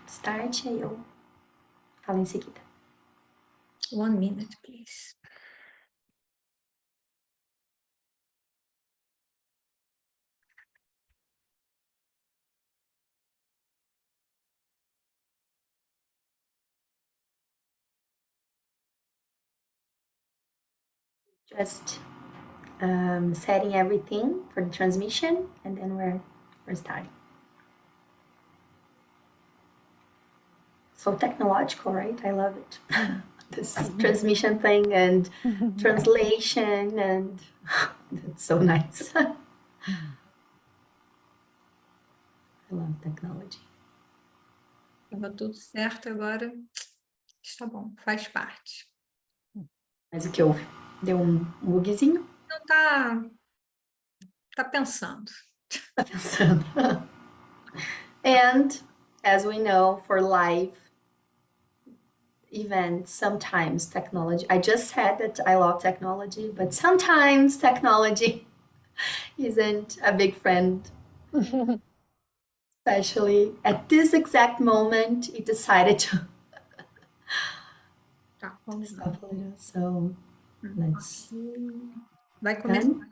Start, aí eu falo em seguida. 1 minute, please. Just setting everything for the transmission, and then we're starting. So technological, right? I love it. This transmission thing and translation, and it's so nice. I love technology. Estava tudo certo, agora está bom, faz parte. Mas o que houve? Deu um bugzinho? Não tá pensando. Tá pensando. And as we know, for live events, sometimes technology, I just said that I love technology, but sometimes technology isn't a big friend. Especially at this exact moment, it decided to Tá, vamos lá. stop a little. So let's Vai começar. done.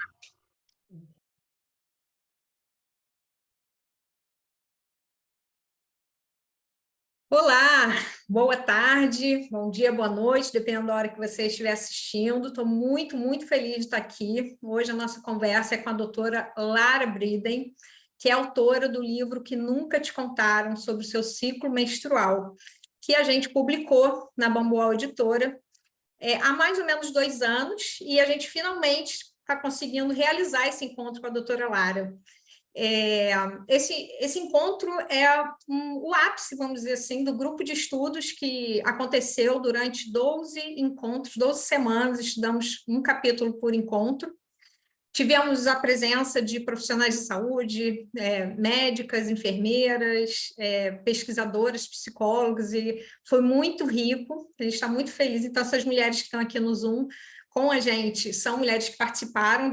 Olá, boa tarde, bom dia, boa noite, dependendo da hora que você estiver assistindo. Estou muito, muito feliz de estar aqui. Hoje a nossa conversa é com a doutora Lara Briden, que é autora do livro Que Nunca Te Contaram sobre o Seu Ciclo Menstrual, que a gente publicou na Bambual Editora há mais ou menos 2 anos, e a gente finalmente está conseguindo realizar esse encontro com a doutora Lara. Esse encontro é o ápice, vamos dizer assim, do grupo de estudos que aconteceu durante 12 encontros, 12 semanas, estudamos um capítulo por encontro. Tivemos a presença de profissionais de saúde, médicas, enfermeiras, pesquisadoras, psicólogos, e foi muito rico, a gente está muito feliz. Então, essas mulheres que estão aqui no Zoom com a gente são mulheres que participaram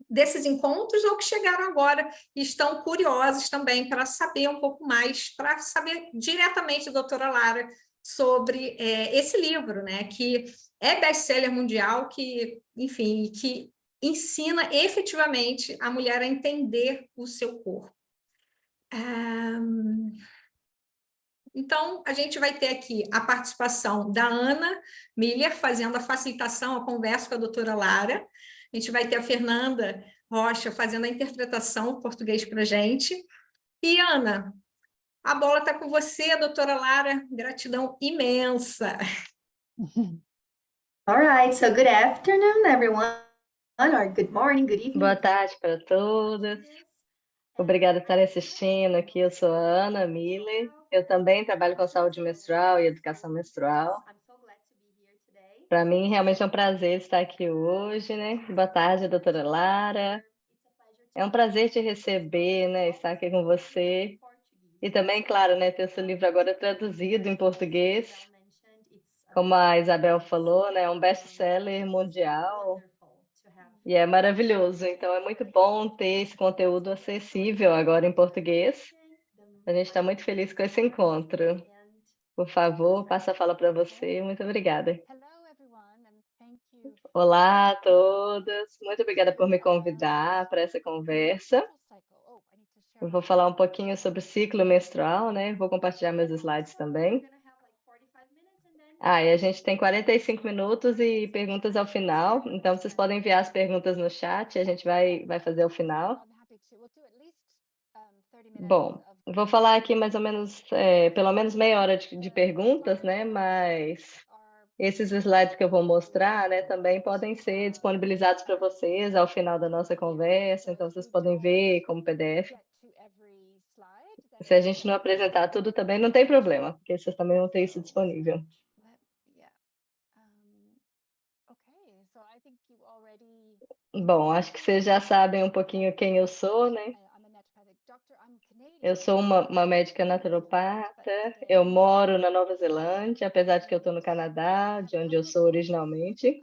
desses encontros ou que chegaram agora e estão curiosas também para saber um pouco mais, para saber diretamente da doutora Lara sobre esse livro, né, que é best-seller mundial, que, enfim, que ensina efetivamente a mulher a entender o seu corpo. Então, a gente vai ter aqui a participação da Ana Miller, fazendo a facilitação, a conversa com a doutora Lara. A gente vai ter a Fernanda Rocha fazendo a interpretação em português para a gente. E, Ana, a bola está com você, doutora Lara. Gratidão imensa. All right, so good afternoon, everyone, or good morning, good evening. Boa tarde para todos. Obrigada por estarem assistindo aqui. Eu sou a Ana Miller. Eu também trabalho com saúde menstrual e educação menstrual. Para mim, realmente é um prazer estar aqui hoje, né? Boa tarde, doutora Lara. É um prazer te receber, né? Estar aqui com você. E também, claro, né? Ter seu livro agora traduzido em português. Como a Isabel falou, né? É um best-seller mundial. E é maravilhoso. Então, é muito bom ter esse conteúdo acessível agora em português. A gente está muito feliz com esse encontro. Por favor, passo a fala para você. Muito obrigada. Olá a todos. Muito obrigada por me convidar para essa conversa. Eu vou falar um pouquinho sobre o ciclo menstrual, né? Vou compartilhar meus slides também. E a gente tem 45 minutos e perguntas ao final, então vocês podem enviar as perguntas no chat e a gente vai fazer ao final. Bom, vou falar aqui mais ou menos, pelo menos meia hora de perguntas, né? Mas esses slides que eu vou mostrar, né, também podem ser disponibilizados para vocês ao final da nossa conversa, então vocês podem ver como PDF. Se a gente não apresentar tudo também não tem problema, porque vocês também vão ter isso disponível. Bom, acho que vocês já sabem um pouquinho quem eu sou, né? Eu sou uma médica naturopata, eu moro na Nova Zelândia, apesar de que eu estou no Canadá, de onde eu sou originalmente.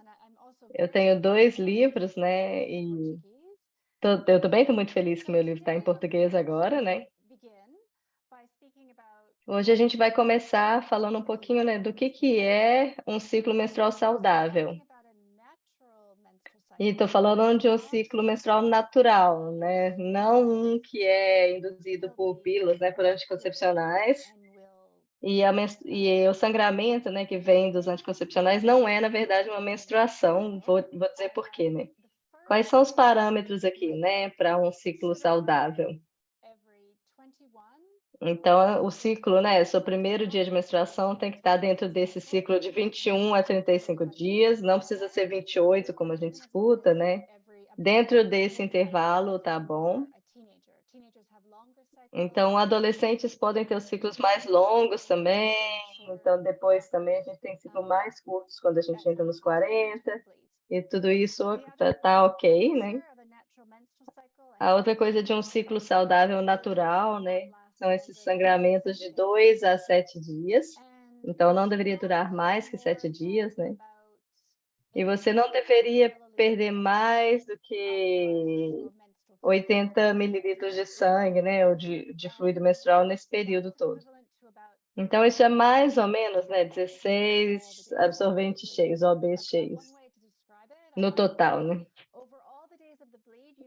Eu tenho 2 livros, né? E eu também estou muito feliz que meu livro está em português agora, né? Hoje a gente vai começar falando um pouquinho, né, do que é um ciclo menstrual saudável. E estou falando de um ciclo menstrual natural, né? Não um que é induzido por pílulas, né, por anticoncepcionais. E o sangramento, né, que vem dos anticoncepcionais não é, na verdade, uma menstruação. Vou dizer por quê, né? Quais são os parâmetros aqui, né, para um ciclo saudável? Então, o ciclo, né, seu primeiro dia de menstruação tem que estar dentro desse ciclo de 21 a 35 dias, não precisa ser 28, como a gente escuta, né? Dentro desse intervalo, tá bom? Então, adolescentes podem ter os ciclos mais longos também, então depois também a gente tem ciclos mais curtos quando a gente entra nos 40, e tudo isso tá ok, né? A outra coisa de um ciclo saudável natural, né, são esses sangramentos de 2 a 7 dias, então não deveria durar mais que 7 dias, né? E você não deveria perder mais do que 80 mililitros de sangue, né, ou de fluido menstrual nesse período todo. Então isso é mais ou menos, né, 16 absorventes cheios, OBs cheios, no total, né?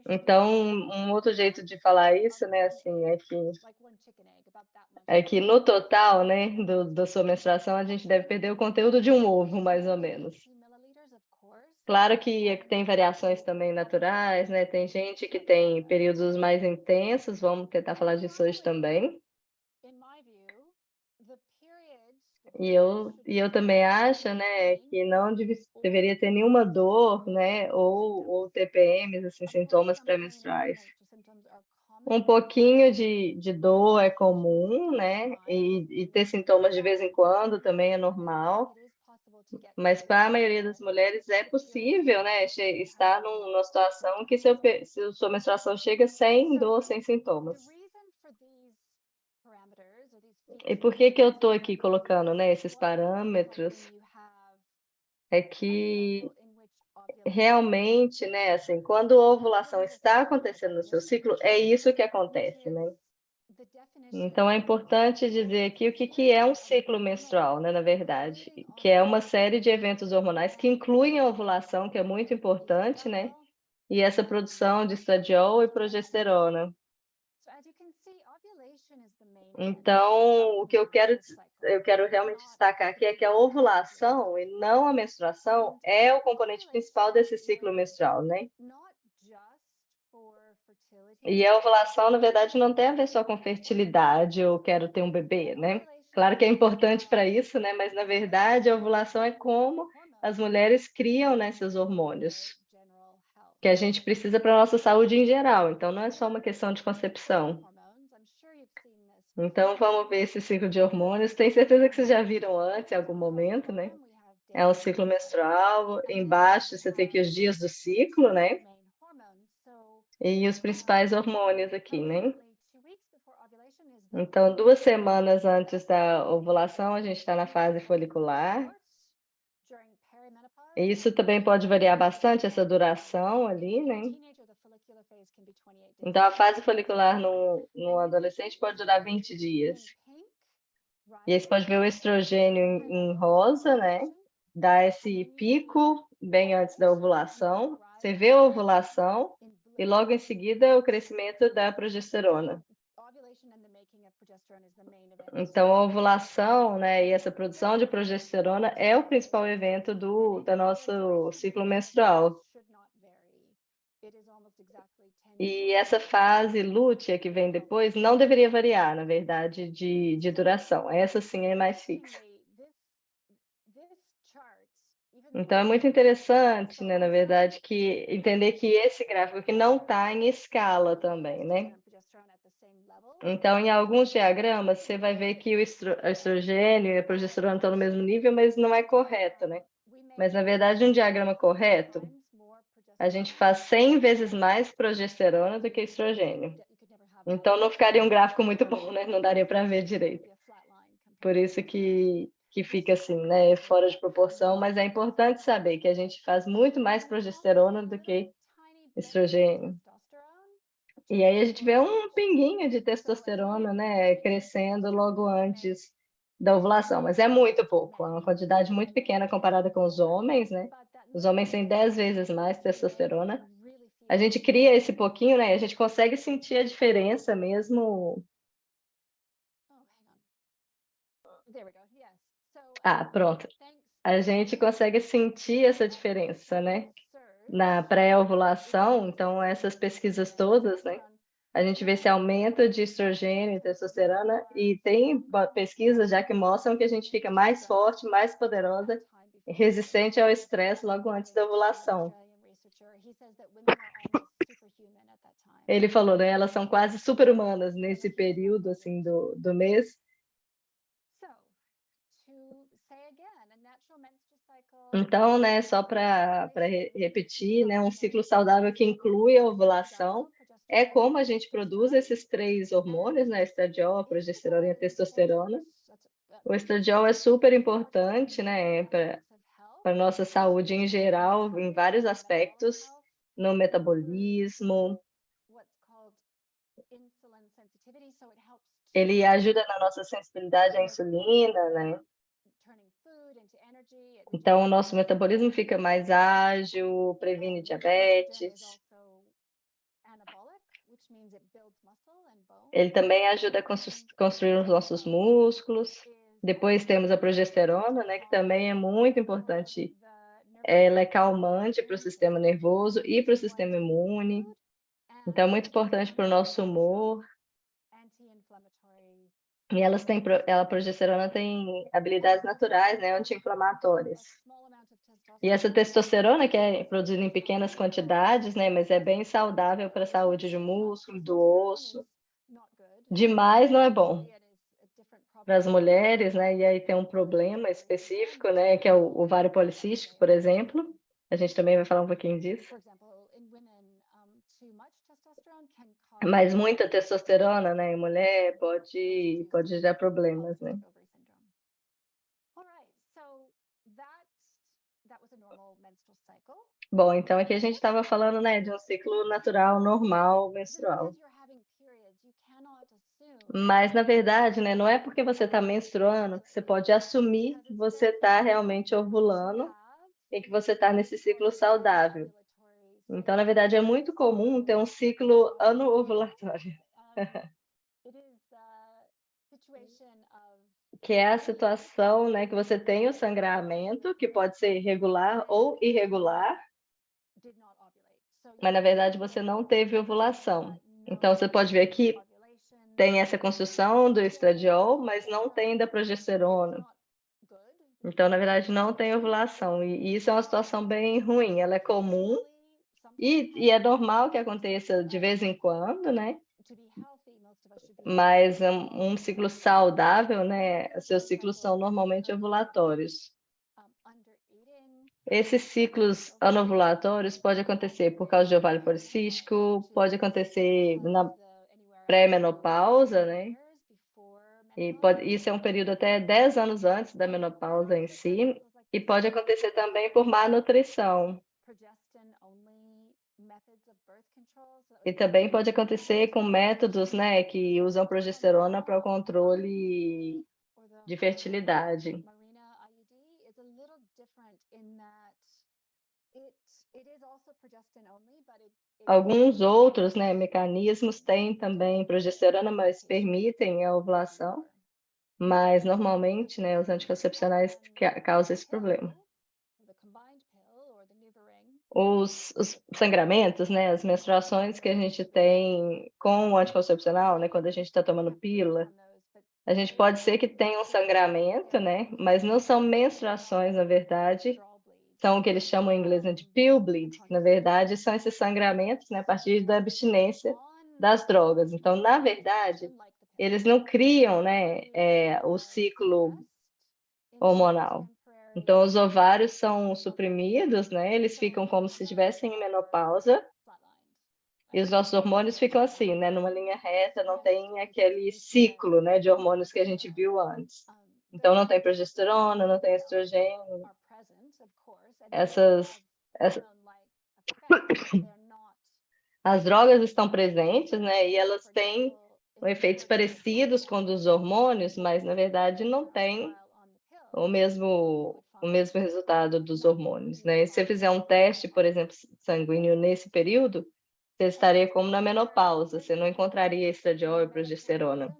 Então, um outro jeito de falar isso, né, assim, é que no total, né, da sua menstruação, a gente deve perder o conteúdo de um ovo, mais ou menos. Claro que tem variações também naturais, né? Tem gente que tem períodos mais intensos, vamos tentar falar disso hoje também. E eu também acho, né, que não deveria ter nenhuma dor, né, ou TPMs, assim, sintomas pré-menstruais. Um pouquinho de dor é comum, né, e ter sintomas de vez em quando também é normal, mas para a maioria das mulheres é possível, né, estar numa situação que se sua menstruação chega sem dor, sem sintomas. E por que eu estou aqui colocando, né, esses parâmetros? É que realmente, né, assim, quando a ovulação está acontecendo no seu ciclo, é isso que acontece, né? Então é importante dizer aqui o que é um ciclo menstrual, né, na verdade, que é uma série de eventos hormonais que incluem a ovulação, que é muito importante, né? E essa produção de estradiol e progesterona. Então, o que eu quero realmente destacar aqui é que a ovulação e não a menstruação é o componente principal desse ciclo menstrual, né? E a ovulação, na verdade, não tem a ver só com fertilidade ou quero ter um bebê, né? Claro que é importante para isso, né? Mas na verdade, a ovulação é como as mulheres criam, né, seus hormônios, que a gente precisa para a nossa saúde em geral. Então, não é só uma questão de concepção. Então, vamos ver esse ciclo de hormônios. Tenho certeza que vocês já viram antes, em algum momento, né? É um ciclo menstrual. Embaixo você tem aqui os dias do ciclo, né? E os principais hormônios aqui, né? Então, 2 semanas antes da ovulação, a gente está na fase folicular. E isso também pode variar bastante, essa duração ali, né? Então, a fase folicular no adolescente pode durar 20 dias. E aí você pode ver o estrogênio em rosa, né? Dá esse pico bem antes da ovulação. Você vê a ovulação e logo em seguida o crescimento da progesterona. Então, a ovulação, né, e essa produção de progesterona é o principal evento do nosso ciclo menstrual. E essa fase lútea que vem depois não deveria variar, na verdade, de duração. Essa sim é mais fixa. Então é muito interessante, né, na verdade, que entender que esse gráfico aqui não está em escala também, né? Então, em alguns diagramas, você vai ver que o estrogênio e a progesterona estão no mesmo nível, mas não é correto, né? Mas, na verdade, um diagrama correto, a gente faz 100 vezes mais progesterona do que estrogênio. Então, não ficaria um gráfico muito bom, né? Não daria para ver direito. Por isso que fica assim, né? Fora de proporção, mas é importante saber que a gente faz muito mais progesterona do que estrogênio. E aí a gente vê um pinguinho de testosterona, né, crescendo logo antes da ovulação, mas é muito pouco, é uma quantidade muito pequena comparada com os homens, né? Os homens têm 10 vezes mais testosterona. A gente cria esse pouquinho, né? A gente consegue sentir a diferença mesmo. Ah, pronto. A gente consegue sentir essa diferença, né? Na pré-ovulação, então essas pesquisas todas, né? A gente vê esse aumento de estrogênio e testosterona, e tem pesquisas já que mostram que a gente fica mais forte, mais poderosa, resistente ao estresse logo antes da ovulação. Ele falou, né? Elas são quase super-humanas nesse período, assim, do mês. Então, né, só para repetir, né, um ciclo saudável que inclui a ovulação é como a gente produz esses 3 hormônios, né, estradiol, progesterona e a testosterona. O estradiol é super importante, né, para a nossa saúde em geral, em vários aspectos, no metabolismo. Ele ajuda na nossa sensibilidade à insulina, né? Então, o nosso metabolismo fica mais ágil, previne diabetes. Ele também ajuda a construir os nossos músculos. Depois temos a progesterona, né, que também é muito importante. Ela é calmante para o sistema nervoso e para o sistema imune. Então, é muito importante para o nosso humor. E a progesterona tem habilidades naturais, né, anti-inflamatórias. E essa testosterona, que é produzida em pequenas quantidades, né, mas é bem saudável para a saúde do músculo, do osso. Demais não é bom para as mulheres, né? E aí tem um problema específico, né, que é o ovário policístico, por exemplo. A gente também vai falar um pouquinho disso. Mas muita testosterona, né, em mulher pode gerar problemas, né? Bom, então aqui a gente estava falando, né, de um ciclo natural, normal, menstrual. Mas, na verdade, né, não é porque você está menstruando que você pode assumir que você está realmente ovulando e que você está nesse ciclo saudável. Então, na verdade, é muito comum ter um ciclo ano-ovulatório, que é a situação, né, que você tem o sangramento, que pode ser regular ou irregular, mas, na verdade, você não teve ovulação. Então, você pode ver que tem essa construção do estradiol, mas não tem da progesterona. Então, na verdade, não tem ovulação. E isso é uma situação bem ruim. Ela é comum e é normal que aconteça de vez em quando, né? Mas um ciclo saudável, né? Seus ciclos são normalmente ovulatórios. Esses ciclos anovulatórios pode acontecer por causa de ovário policístico, pode acontecer na pré-menopausa, né? Isso é um período até 10 anos antes da menopausa em si, e pode acontecer também por má nutrição. E também pode acontecer com métodos, né, que usam progesterona para o controle de fertilidade. Alguns outros, né, mecanismos têm também progesterona, mas permitem a ovulação, mas normalmente, né, os anticoncepcionais causam esse problema. Os sangramentos, né, as menstruações que a gente tem com o anticoncepcional, né, quando a gente está tomando pílula, a gente pode ser que tenha um sangramento, né, mas não são menstruações, na verdade, são o que eles chamam em inglês, né, de pill bleed, que na verdade são esses sangramentos, né, a partir da abstinência das drogas. Então, na verdade, eles não criam, né, o ciclo hormonal. Então, os ovários são suprimidos, né? Eles ficam como se estivessem em menopausa, e os nossos hormônios ficam assim, né? Numa linha reta, não tem aquele ciclo, né, de hormônios que a gente viu antes. Então, não tem progesterona, não tem estrogênio. Essas As drogas estão presentes, né, e elas têm efeitos parecidos com dos hormônios, mas na verdade não tem o mesmo resultado dos hormônios, né. E se você fizer um teste, por exemplo, sanguíneo nesse período, você estaria como na menopausa, você não encontraria estradiol e progesterona.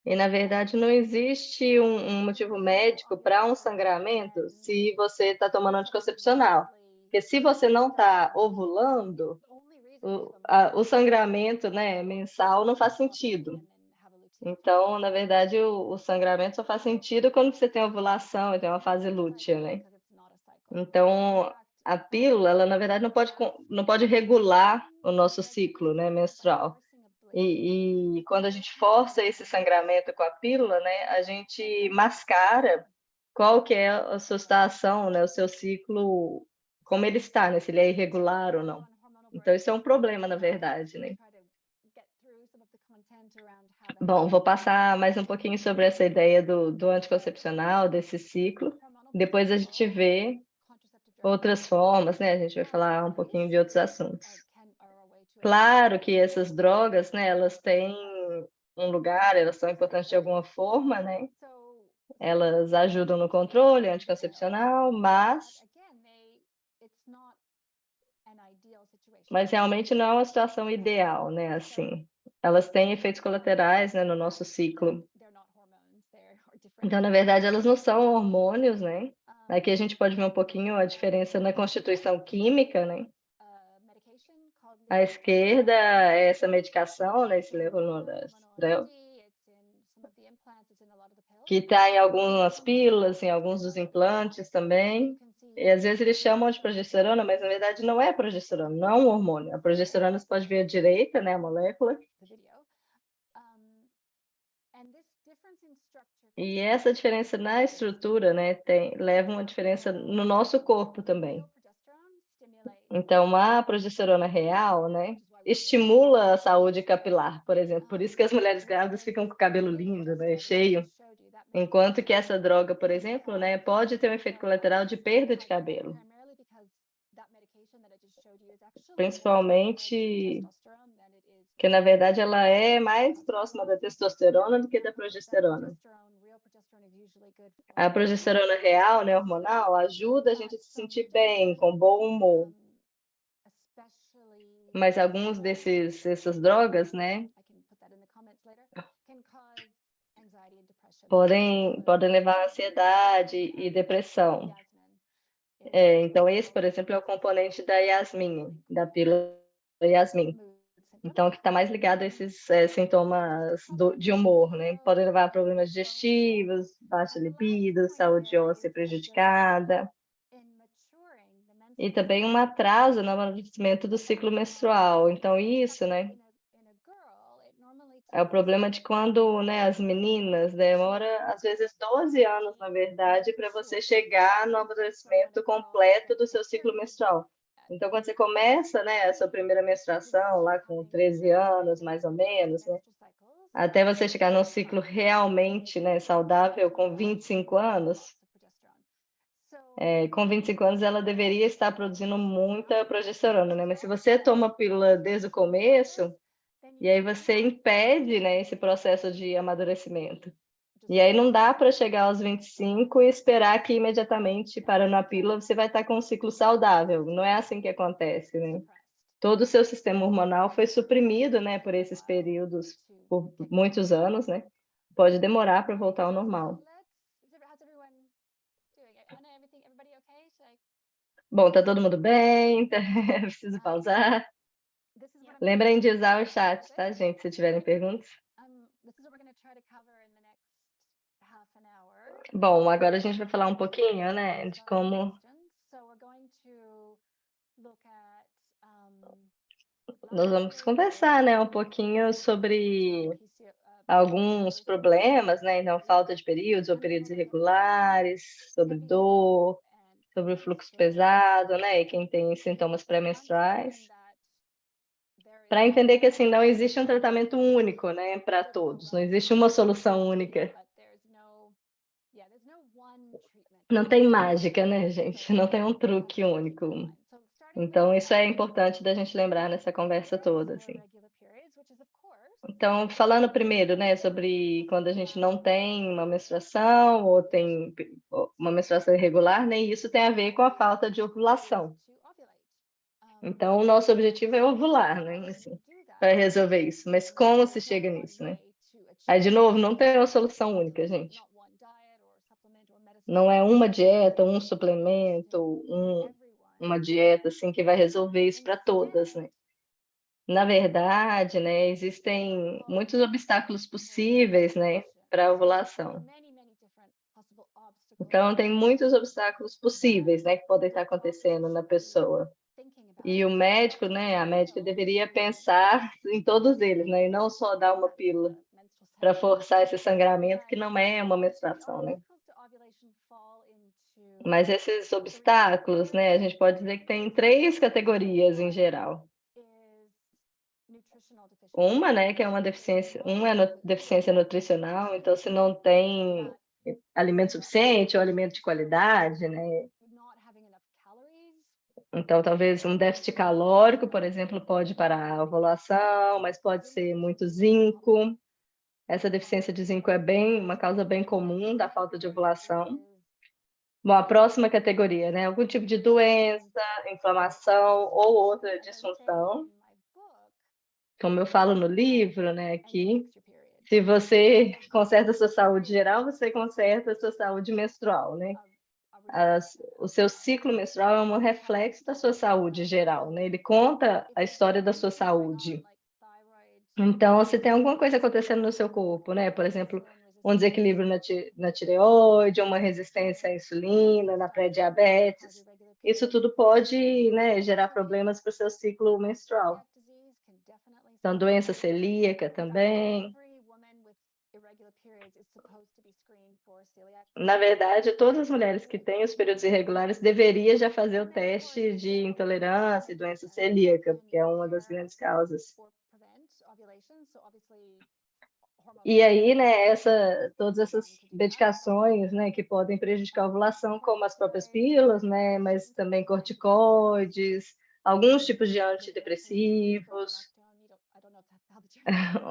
E na verdade não existe um motivo médico para um sangramento se você está tomando anticoncepcional. Porque se você não está ovulando, o sangramento, né, mensal não faz sentido. Então, na verdade, o sangramento só faz sentido quando você tem ovulação e tem uma fase lútea, né. Então, a pílula, ela na verdade não pode regular o nosso ciclo, né, menstrual. E quando a gente força esse sangramento com a pílula, né, a gente mascara qual que é a sua situação, né, o seu ciclo, como ele está, né, se ele é irregular ou não. Então isso é um problema, na verdade, né. Bom, vou passar mais um pouquinho sobre essa ideia do anticoncepcional, desse ciclo, depois a gente vê outras formas, né, a gente vai falar um pouquinho de outros assuntos. Claro que essas drogas, né, elas têm um lugar, elas são importantes de alguma forma, né, elas ajudam no controle anticoncepcional, mas realmente não é uma situação ideal, né, assim. Elas têm efeitos colaterais, né, no nosso ciclo. Então, na verdade, elas não são hormônios, né. Aqui a gente pode ver um pouquinho a diferença na constituição química, né. À esquerda é essa medicação, né, esse levonorgestrel, que está em algumas pílulas, em alguns dos implantes também. E às vezes eles chamam de progesterona, mas na verdade não é progesterona, não é um hormônio. A progesterona você pode ver à direita, né, a molécula. E essa diferença na estrutura, né, leva uma diferença no nosso corpo também. Então, a progesterona real, né, estimula a saúde capilar, por exemplo. Por isso que as mulheres grávidas ficam com o cabelo lindo, né, cheio. Enquanto que essa droga, por exemplo, né, pode ter um efeito colateral de perda de cabelo, principalmente que na verdade ela é mais próxima da testosterona do que da progesterona. A progesterona real, né, hormonal, ajuda a gente a se sentir bem, com bom humor. Mas alguns essas drogas, né, podem levar a ansiedade e depressão. Então esse, por exemplo, é o componente da Yasmin, da pílula Yasmin. Então que está mais ligado a esses, sintomas de humor, né, podem levar a problemas digestivos, baixa libido, saúde óssea prejudicada, e também um atraso no amadurecimento do ciclo menstrual. Então isso, né, é o problema de quando, né, as meninas demora às vezes 12 anos, na verdade, para você chegar no amadurecimento completo do seu ciclo menstrual. Então, quando você começa, né, a sua primeira menstruação lá com 13 anos, mais ou menos, né, até você chegar num ciclo realmente, né, saudável com 25 anos, com 25 anos ela deveria estar produzindo muita progesterona, né, mas se você toma a pílula desde o começo, e aí você impede, né, esse processo de amadurecimento. E aí não dá para chegar aos 25 e esperar que imediatamente, parando a pílula, você vai estar com um ciclo saudável, não é assim que acontece, né. Todo o seu sistema hormonal foi suprimido, né, por esses períodos, por muitos anos, né, pode demorar para voltar ao normal. Bom, tá todo mundo bem? Preciso pausar? Lembrem de usar o chat, tá, gente, se tiverem perguntas. Bom, agora a gente vai falar um pouquinho, né, de como nós vamos conversar, né, um pouquinho sobre alguns problemas, né, então falta de períodos ou períodos irregulares, sobre dor, sobre o fluxo pesado, né, e quem tem sintomas pré-menstruais, para entender que, assim, não existe um tratamento único, né, para todos, não existe uma solução única. Não tem mágica, né, gente, não tem um truque único. Então, isso é importante da gente lembrar nessa conversa toda, assim. Então, falando primeiro, né, sobre quando a gente não tem uma menstruação ou tem uma menstruação irregular, né, isso tem a ver com a falta de ovulação. Então, o nosso objetivo é ovular, né, assim, para resolver isso. Mas como se chega nisso, né? Aí, de novo, não tem uma solução única, gente. Não é uma dieta, um suplemento, uma dieta, assim, que vai resolver isso para todas, né? Na verdade, né, existem muitos obstáculos possíveis, né, para a ovulação. Então, tem muitos obstáculos possíveis, né, que podem estar acontecendo na pessoa. E o médico, né, a médica deveria pensar em todos eles, né, e não só dar uma pílula para forçar esse sangramento que não é uma menstruação, né? Mas esses obstáculos, né, a gente pode dizer que tem 3 categorias em geral. Uma, né, que é uma deficiência, deficiência nutricional, então se não tem alimento suficiente ou alimento de qualidade, né? Então talvez um déficit calórico, por exemplo, pode parar a ovulação, mas pode ser muito zinco. Essa deficiência de zinco é uma causa bem comum da falta de ovulação. Bom, a próxima categoria, né, algum tipo de doença, inflamação ou outra disfunção. Como eu falo no livro, né, aqui, se você conserta a sua saúde geral, você conserta a sua saúde menstrual, né? O seu ciclo menstrual é um reflexo da sua saúde geral, né? Ele conta a história da sua saúde. Então, se tem alguma coisa acontecendo no seu corpo, né? Por exemplo, um desequilíbrio na tireoide, uma resistência à insulina, na pré-diabetes, isso tudo pode, né, gerar problemas para o seu ciclo menstrual. Então, doença celíaca também. Na verdade, todas as mulheres que têm os períodos irregulares deveriam já fazer o teste de intolerância e doença celíaca, porque é uma das grandes causas. E aí, né, todas essas medicações, né, que podem prejudicar a ovulação, como as próprias pílulas, né, mas também corticoides, alguns tipos de antidepressivos,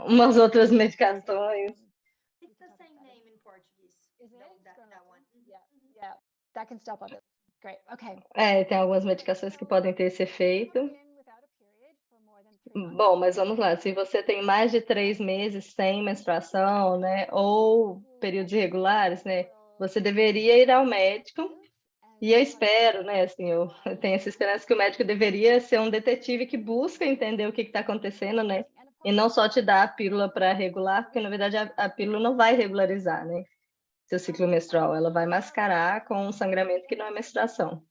umas outras medicações. It's the same name in Portuguese. That one. Tem algumas medicações que podem ter esse efeito. Bom, mas vamos lá, se você tem mais de 3 meses sem menstruação, né, ou períodos irregulares, né, você deveria ir ao médico, e eu espero, né, assim, eu tenho essa esperança que o médico deveria ser um detetive que busca entender o que está acontecendo, né, e não só te dar a pílula para regular, porque na verdade a pílula não vai regularizar, né, seu ciclo menstrual, ela vai mascarar com um sangramento que não é menstruação.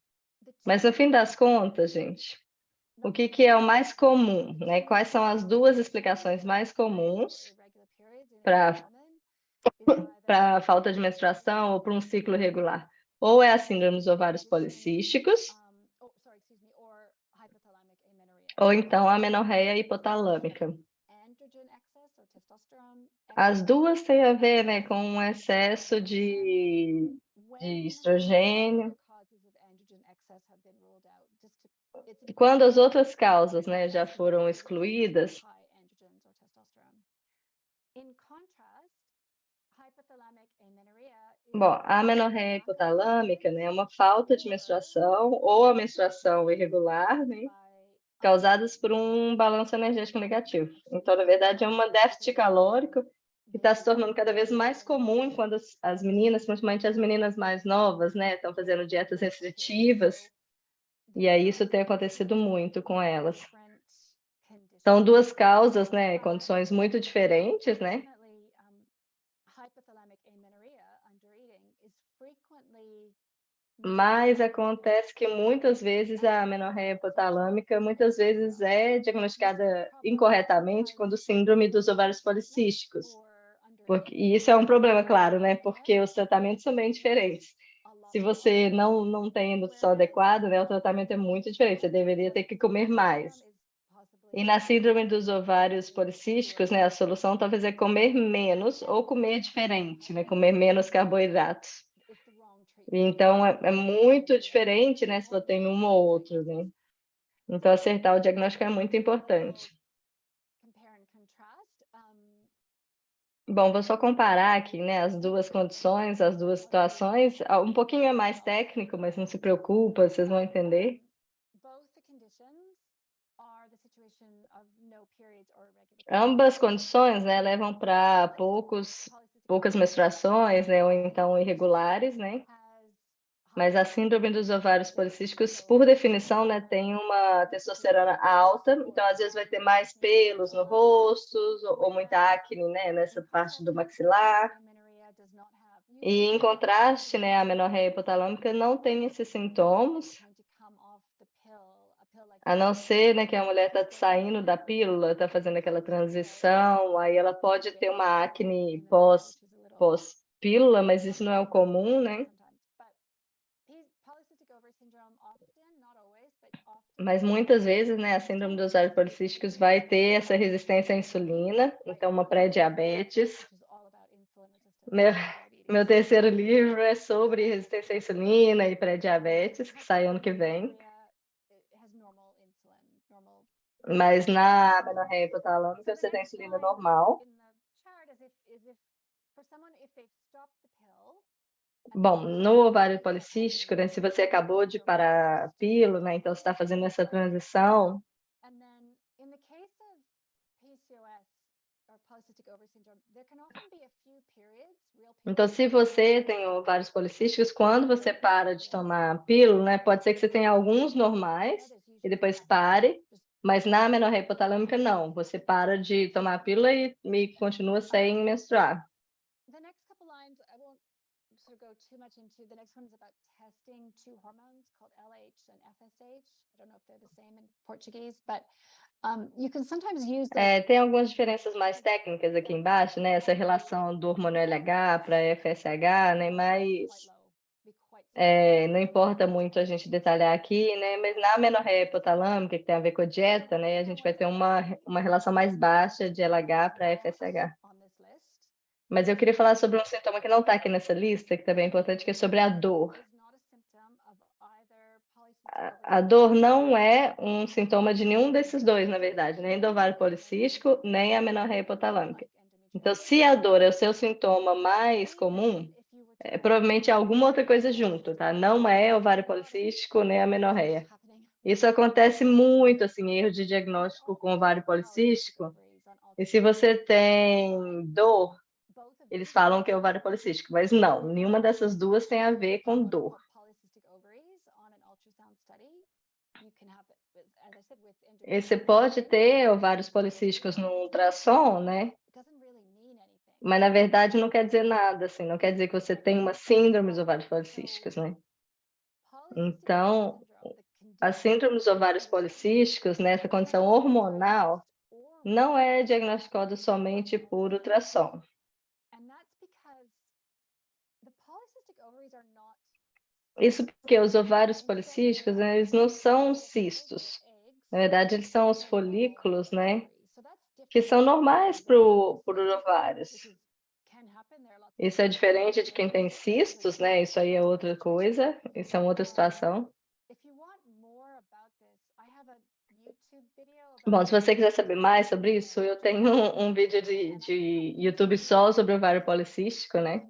Mas no fim das contas, gente, o que é o mais comum, né? Quais são as 2 explicações mais comuns para a falta de menstruação ou para um ciclo irregular? Ou é a síndrome dos ovários policísticos, ou então a amenorreia hipotalâmica. As 2 têm a ver, né, com um excesso de estrogênio. Quando as outras causas, né, já foram excluídas, bom, a amenorreia hipotalâmica, né, é uma falta de menstruação ou a menstruação irregular, né, causadas por um balanço energético negativo. Então, na verdade, é um déficit calórico que está se tornando cada vez mais comum quando as meninas, principalmente as meninas mais novas, né, estão fazendo dietas restritivas, e aí isso tem acontecido muito com elas. São 2 causas, né, condições muito diferentes, né? Mas acontece que muitas vezes a amenorreia hipotalâmica, muitas vezes é diagnosticada incorretamente quando síndrome dos ovários policísticos. E isso é um problema, claro, né, porque os tratamentos são bem diferentes. Se você não tem a nutrição adequada, né, o tratamento é muito diferente, você deveria ter que comer mais. E na síndrome dos ovários policísticos, né, a solução talvez é comer menos ou comer diferente, né, comer menos carboidratos. Então é muito diferente, né, se você tem um ou outro, né. Então, acertar o diagnóstico é muito importante. Bom, vou só comparar aqui, né, as duas condições, as duas situações. Um pouquinho é mais técnico, mas não se preocupa, vocês vão entender. Ambas condições, né, levam para poucas menstruações, né, ou então irregulares, né? Mas a síndrome dos ovários policísticos, por definição, né, tem uma testosterona alta, então às vezes vai ter mais pelos no rosto, ou muita acne, né, nessa parte do maxilar. E em contraste, né, a amenorreia hipotalâmica não tem esses sintomas, a não ser, né, que a mulher está saindo da pílula, está fazendo aquela transição, aí ela pode ter uma acne pós-pílula, mas isso não é o comum, né? Mas muitas vezes, né, a síndrome dos ovários policísticos vai ter essa resistência à insulina, então uma pré-diabetes. Meu terceiro livro é sobre resistência à insulina e pré-diabetes, que sai ano que vem. Mas na amenorreia hipotalâmica você tem insulina normal. Bom, no ovário policístico, né, se você acabou de parar a pílula, né, então você está fazendo essa transição. Então, se você tem ovários policísticos, quando você para de tomar a pílula, né, pode ser que você tenha alguns normais e depois pare, mas na amenorreia hipotalâmica não, você para de tomar a pílula e continua sem menstruar. Go too much into the next one is about testing two hormones called LH and FSH. I don't know if they're the same in Portuguese, but you can sometimes use tem algumas diferenças mais técnicas aqui embaixo, né? Essa relação do hormônio LH para FSH, né? Mas não importa muito a gente detalhar aqui, né? Mas na amenorreia hipotalâmica, que tem a ver com a dieta, né? A gente vai ter uma relação mais baixa de LH para FSH. Mas eu queria falar sobre um sintoma que não está aqui nessa lista, que também é importante, que é sobre a dor. A dor não é um sintoma de nenhum desses dois, na verdade, nem do ovário policístico, nem a amenorreia hipotalâmica. Então, se a dor é o seu sintoma mais comum, provavelmente é alguma outra coisa junto, tá? Não é ovário policístico, nem amenorreia. Isso acontece muito, assim, erro de diagnóstico com ovário policístico. E se você tem dor, eles falam que é ovário policístico, mas não, nenhuma dessas duas tem a ver com dor. E você pode ter ovários policísticos no ultrassom, né? Mas, na verdade, não quer dizer nada, assim, não quer dizer que você tem uma síndrome dos ovários policísticos, né? Então, a síndrome dos ovários policísticos, nessa condição hormonal, não é diagnosticada somente por ultrassom. Isso porque os ovários policísticos, né, eles não são cistos. Na verdade, eles são os folículos, né, que são normais para os ovários. Isso é diferente de quem tem cistos, né? Isso aí é outra coisa, isso é outra situação. Bom, se você quiser saber mais sobre isso, eu tenho um vídeo de YouTube só sobre ovário policístico, né?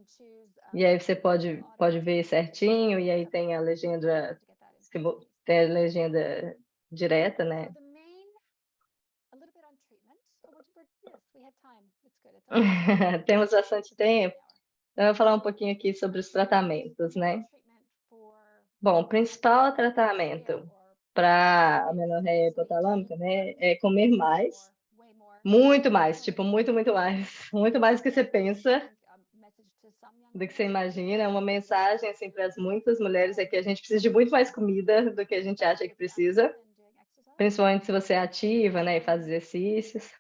E aí você pode ver certinho, e aí tem a legenda direta, né? Temos bastante tempo. Então, eu vou falar um pouquinho aqui sobre os tratamentos, né? Bom, o principal tratamento para amenorreia hipotalâmica, né, é comer mais, muito mais, tipo, muito mais, muito mais do que você pensa, do que você imagina. Uma mensagem, assim, para muitas mulheres é que a gente precisa de muito mais comida do que a gente acha que precisa, principalmente se você é ativa, né, e faz exercícios.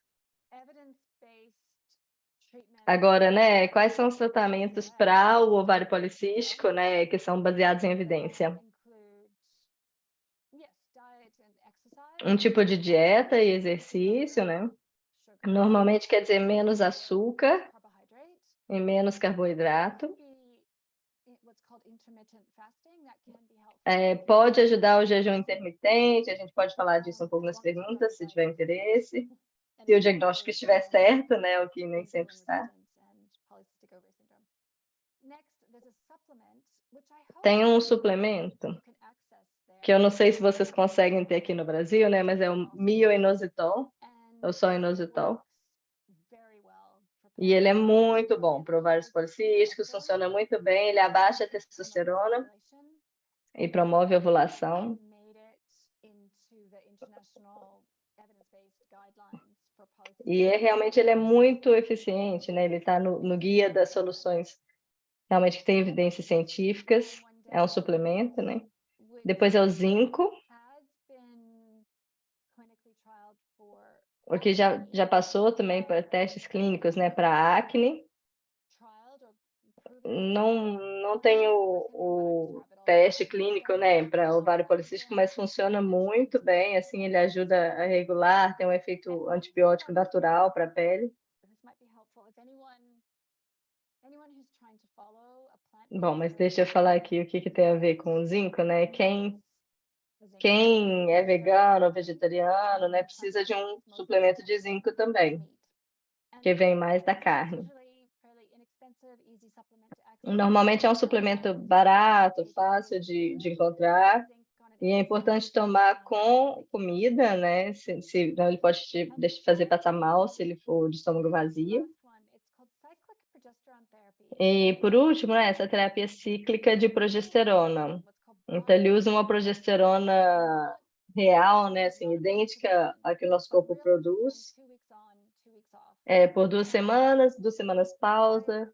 Agora, né, quais são os tratamentos para o ovário policístico, né, que são baseados em evidência? Um tipo de dieta e exercício, né? Normalmente quer dizer menos açúcar e menos carboidrato. Pode ajudar o jejum intermitente, a gente pode falar disso um pouco nas perguntas, se tiver interesse. Se o diagnóstico estiver certo, né, o que nem sempre está. Tem um suplemento, que eu não sei se vocês conseguem ter aqui no Brasil, né, mas é o mioinositol, ou só inositol. E ele é muito bom para ovários policísticos, funciona muito bem, ele abaixa a testosterona e promove a ovulação. E realmente ele é muito eficiente, né? Ele está no guia das soluções realmente que tem evidências científicas, é um suplemento, né? Depois é o zinco, o que já passou também para testes clínicos, né? Para acne. Não tem o teste clínico, né, para ovário policístico, mas funciona muito bem, assim, ele ajuda a regular, tem um efeito antibiótico natural para a pele. Bom, mas deixa eu falar aqui o que tem a ver com o zinco, né? Quem é vegano ou vegetariano, né, precisa de um suplemento de zinco também, que vem mais da carne. Normalmente é um suplemento barato, fácil de encontrar, e é importante tomar com comida, né? Senão ele pode te fazer passar mal se ele for de estômago vazio. E por último, né, essa terapia cíclica de progesterona. Então ele usa uma progesterona real, né, assim, idêntica à que o nosso corpo produz, por 2 semanas pausa.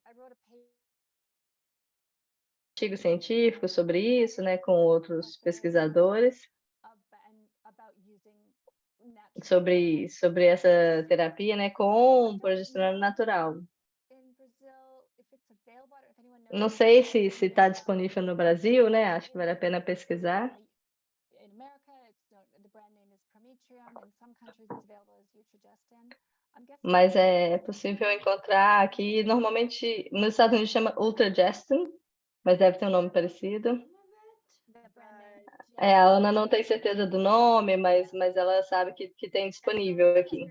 Artigo científico sobre isso, né, com outros pesquisadores, sobre essa terapia, né, com progesterona natural. Não sei se está disponível no Brasil, né? Acho que vale a pena pesquisar. Mas é possível encontrar aqui, normalmente nos Estados Unidos chama Ultragestin, mas deve ter um nome parecido. A Ana não tem certeza do nome, mas ela sabe que tem disponível aqui.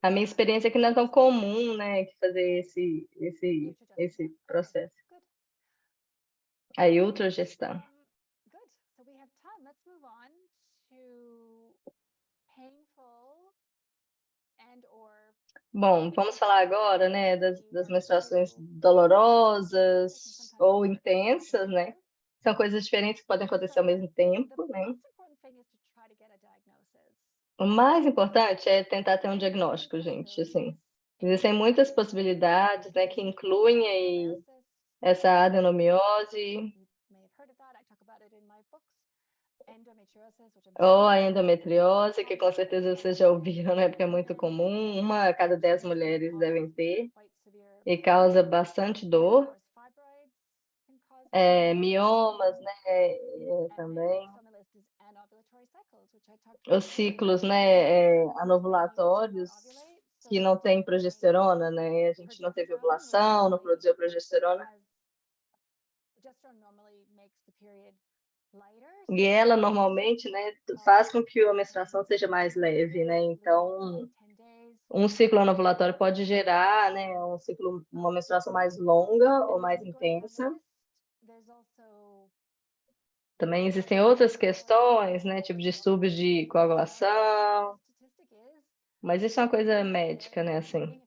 A minha experiência é que não é tão comum, né, que fazer esse processo. Aí, ultragestão. Bom, vamos falar agora, né, das menstruações dolorosas ou intensas, né? São coisas diferentes que podem acontecer ao mesmo tempo, né? O mais importante é tentar ter um diagnóstico, gente, assim. Existem muitas possibilidades, né, que incluem aí essa adenomiose, ou a endometriose, que com certeza vocês já ouviram, né, porque é muito comum, 1 a cada 10 mulheres devem ter, e causa bastante dor. Miomas, né, também. Os ciclos, né, anovulatórios, que não tem progesterona, né, a gente não teve ovulação, não produziu progesterona. E ela normalmente, né, faz com que a menstruação seja mais leve, né, então um ciclo anovulatório pode gerar, né, uma menstruação mais longa ou mais intensa. Também existem outras questões, né, tipo distúrbios de coagulação, mas isso é uma coisa médica, né, assim.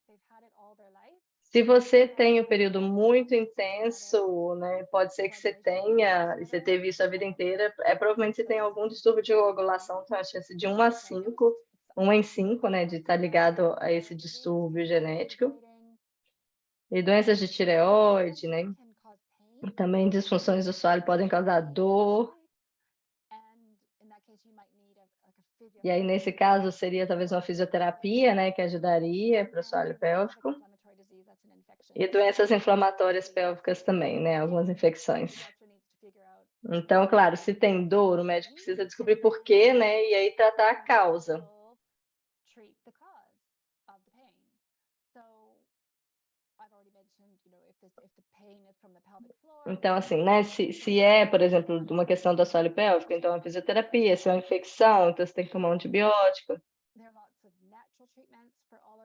Se você tem um período muito intenso, né, pode ser que você tenha, e você teve isso a vida inteira, provavelmente você tem algum distúrbio de coagulação, tem a chance de 1 a 5, 1 em 5, né, de estar ligado a esse distúrbio genético. E doenças de tireoide, né, também disfunções do assoalho podem causar dor. E aí, nesse caso, seria talvez uma fisioterapia, né, que ajudaria para o assoalho pélvico. E doenças inflamatórias pélvicas também, né, algumas infecções. Então, claro, se tem dor, o médico precisa descobrir por quê, né, e aí tratar a causa. Então, assim, né, se é, por exemplo, de uma questão do assoalho pélvico, então é fisioterapia, se é uma infecção, então você tem que tomar um antibiótico.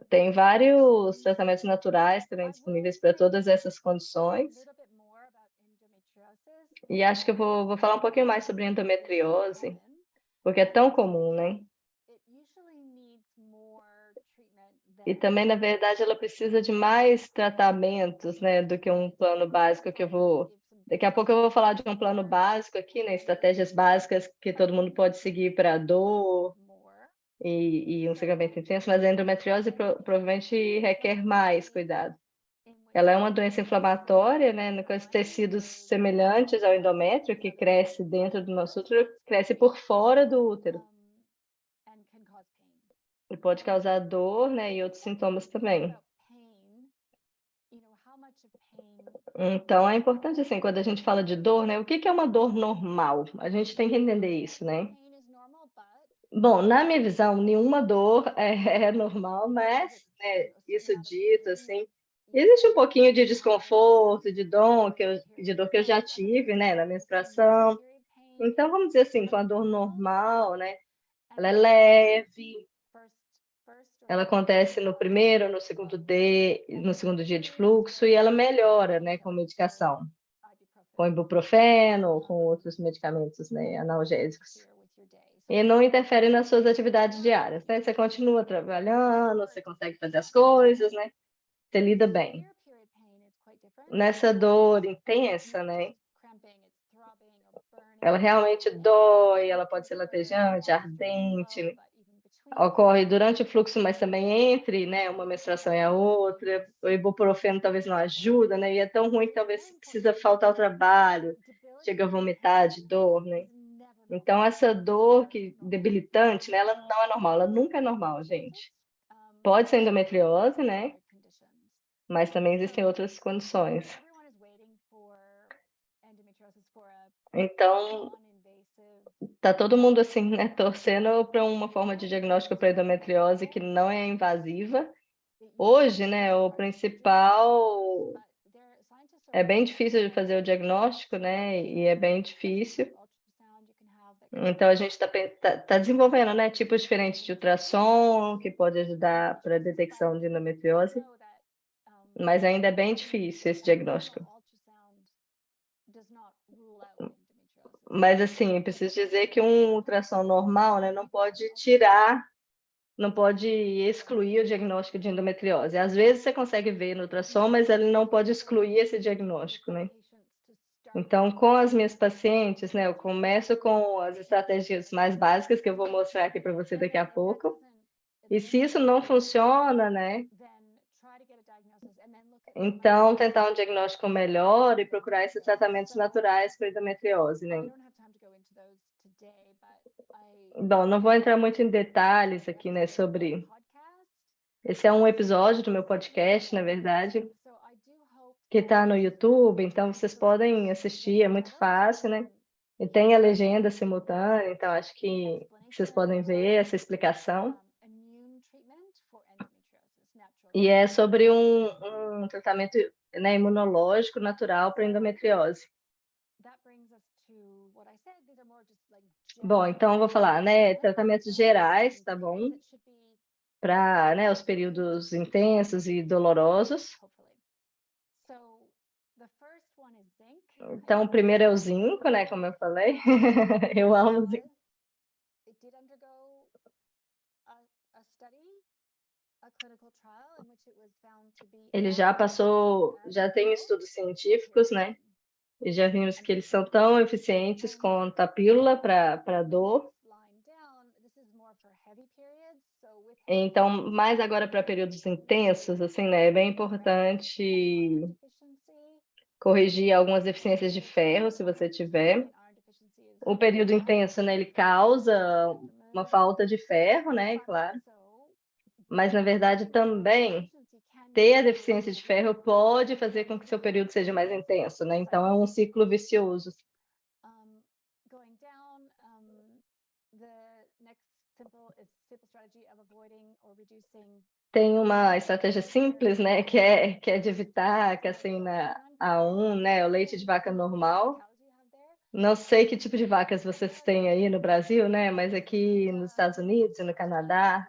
Tem vários tratamentos naturais também disponíveis para todas essas condições. E acho que eu vou falar um pouquinho mais sobre endometriose, porque é tão comum, né? E também, na verdade, ela precisa de mais tratamentos, né, do que um plano básico que eu vou. Daqui a pouco eu vou falar de um plano básico aqui, né, estratégias básicas que todo mundo pode seguir para dor e um sangramento intenso, mas a endometriose provavelmente requer mais cuidado. Ela é uma doença inflamatória, né, com os tecidos semelhantes ao endométrio, que cresce dentro do nosso útero, cresce por fora do útero. E pode causar dor, né, e outros sintomas também. Então, é importante, assim, quando a gente fala de dor, né, o que é uma dor normal? A gente tem que entender isso, né? Bom, na minha visão, nenhuma dor é normal, mas, né, isso dito, assim, existe um pouquinho de desconforto, de dor que eu já tive, né, na menstruação. Então, vamos dizer assim, com a dor normal, né, ela é leve, ela acontece no primeiro, no segundo dia de fluxo e ela melhora, né, com medicação, com ibuprofeno, com outros medicamentos, né, analgésicos. E não interfere nas suas atividades diárias, né? Você continua trabalhando, você consegue fazer as coisas, né? Você lida bem. Nessa dor intensa, né? Ela realmente dói, ela pode ser latejante, ardente, ocorre durante o fluxo, mas também entre, né, uma menstruação e a outra. O ibuprofeno talvez não ajuda, né? E é tão ruim que talvez precisa faltar ao trabalho, chega a vomitar de dor, né? Então, essa dor debilitante, né, ela não é normal, ela nunca é normal, gente. Pode ser endometriose, né? Mas também existem outras condições. Então, tá todo mundo assim, né, torcendo para uma forma de diagnóstico para endometriose que não é invasiva. Hoje, né, o principal é bem difícil de fazer o diagnóstico, né? E é bem difícil. Então a gente está desenvolvendo, né, tipos diferentes de ultrassom que pode ajudar para a detecção de endometriose, mas ainda é bem difícil esse diagnóstico. Mas assim, eu preciso dizer que um ultrassom normal, né, não pode excluir o diagnóstico de endometriose. Às vezes você consegue ver no ultrassom, mas ele não pode excluir esse diagnóstico, né? Então, com as minhas pacientes, né, eu começo com as estratégias mais básicas que eu vou mostrar aqui para você daqui a pouco. E se isso não funciona, né, então tentar um diagnóstico melhor e procurar esses tratamentos naturais para endometriose, né? Bom, não vou entrar muito em detalhes aqui, né, sobre... Esse é um episódio do meu podcast, na verdade, que está no YouTube, então vocês podem assistir, é muito fácil, né? E tem a legenda simultânea, então acho que vocês podem ver essa explicação. E é sobre um tratamento, né, imunológico natural para endometriose. Bom, então eu vou falar, né, tratamentos gerais, tá bom? Para, né, os períodos intensos e dolorosos. Então, o primeiro é o zinco, né, como eu falei. Eu amo zinco. Ele já tem estudos científicos, né? E já vimos que eles são tão eficientes quanto a pílula para dor. Então, mais agora para períodos intensos, assim, né? É bem importante corrigir algumas deficiências de ferro, se você tiver. O período intenso, né? Ele causa uma falta de ferro, né? Claro. Mas, na verdade, também ter a deficiência de ferro pode fazer com que seu período seja mais intenso, né? Então, é um ciclo vicioso. Tem uma estratégia simples, né, que é de evitar a caseína A1, né, o leite de vaca normal. Não sei que tipo de vacas vocês têm aí no Brasil, né, mas aqui nos Estados Unidos e no Canadá,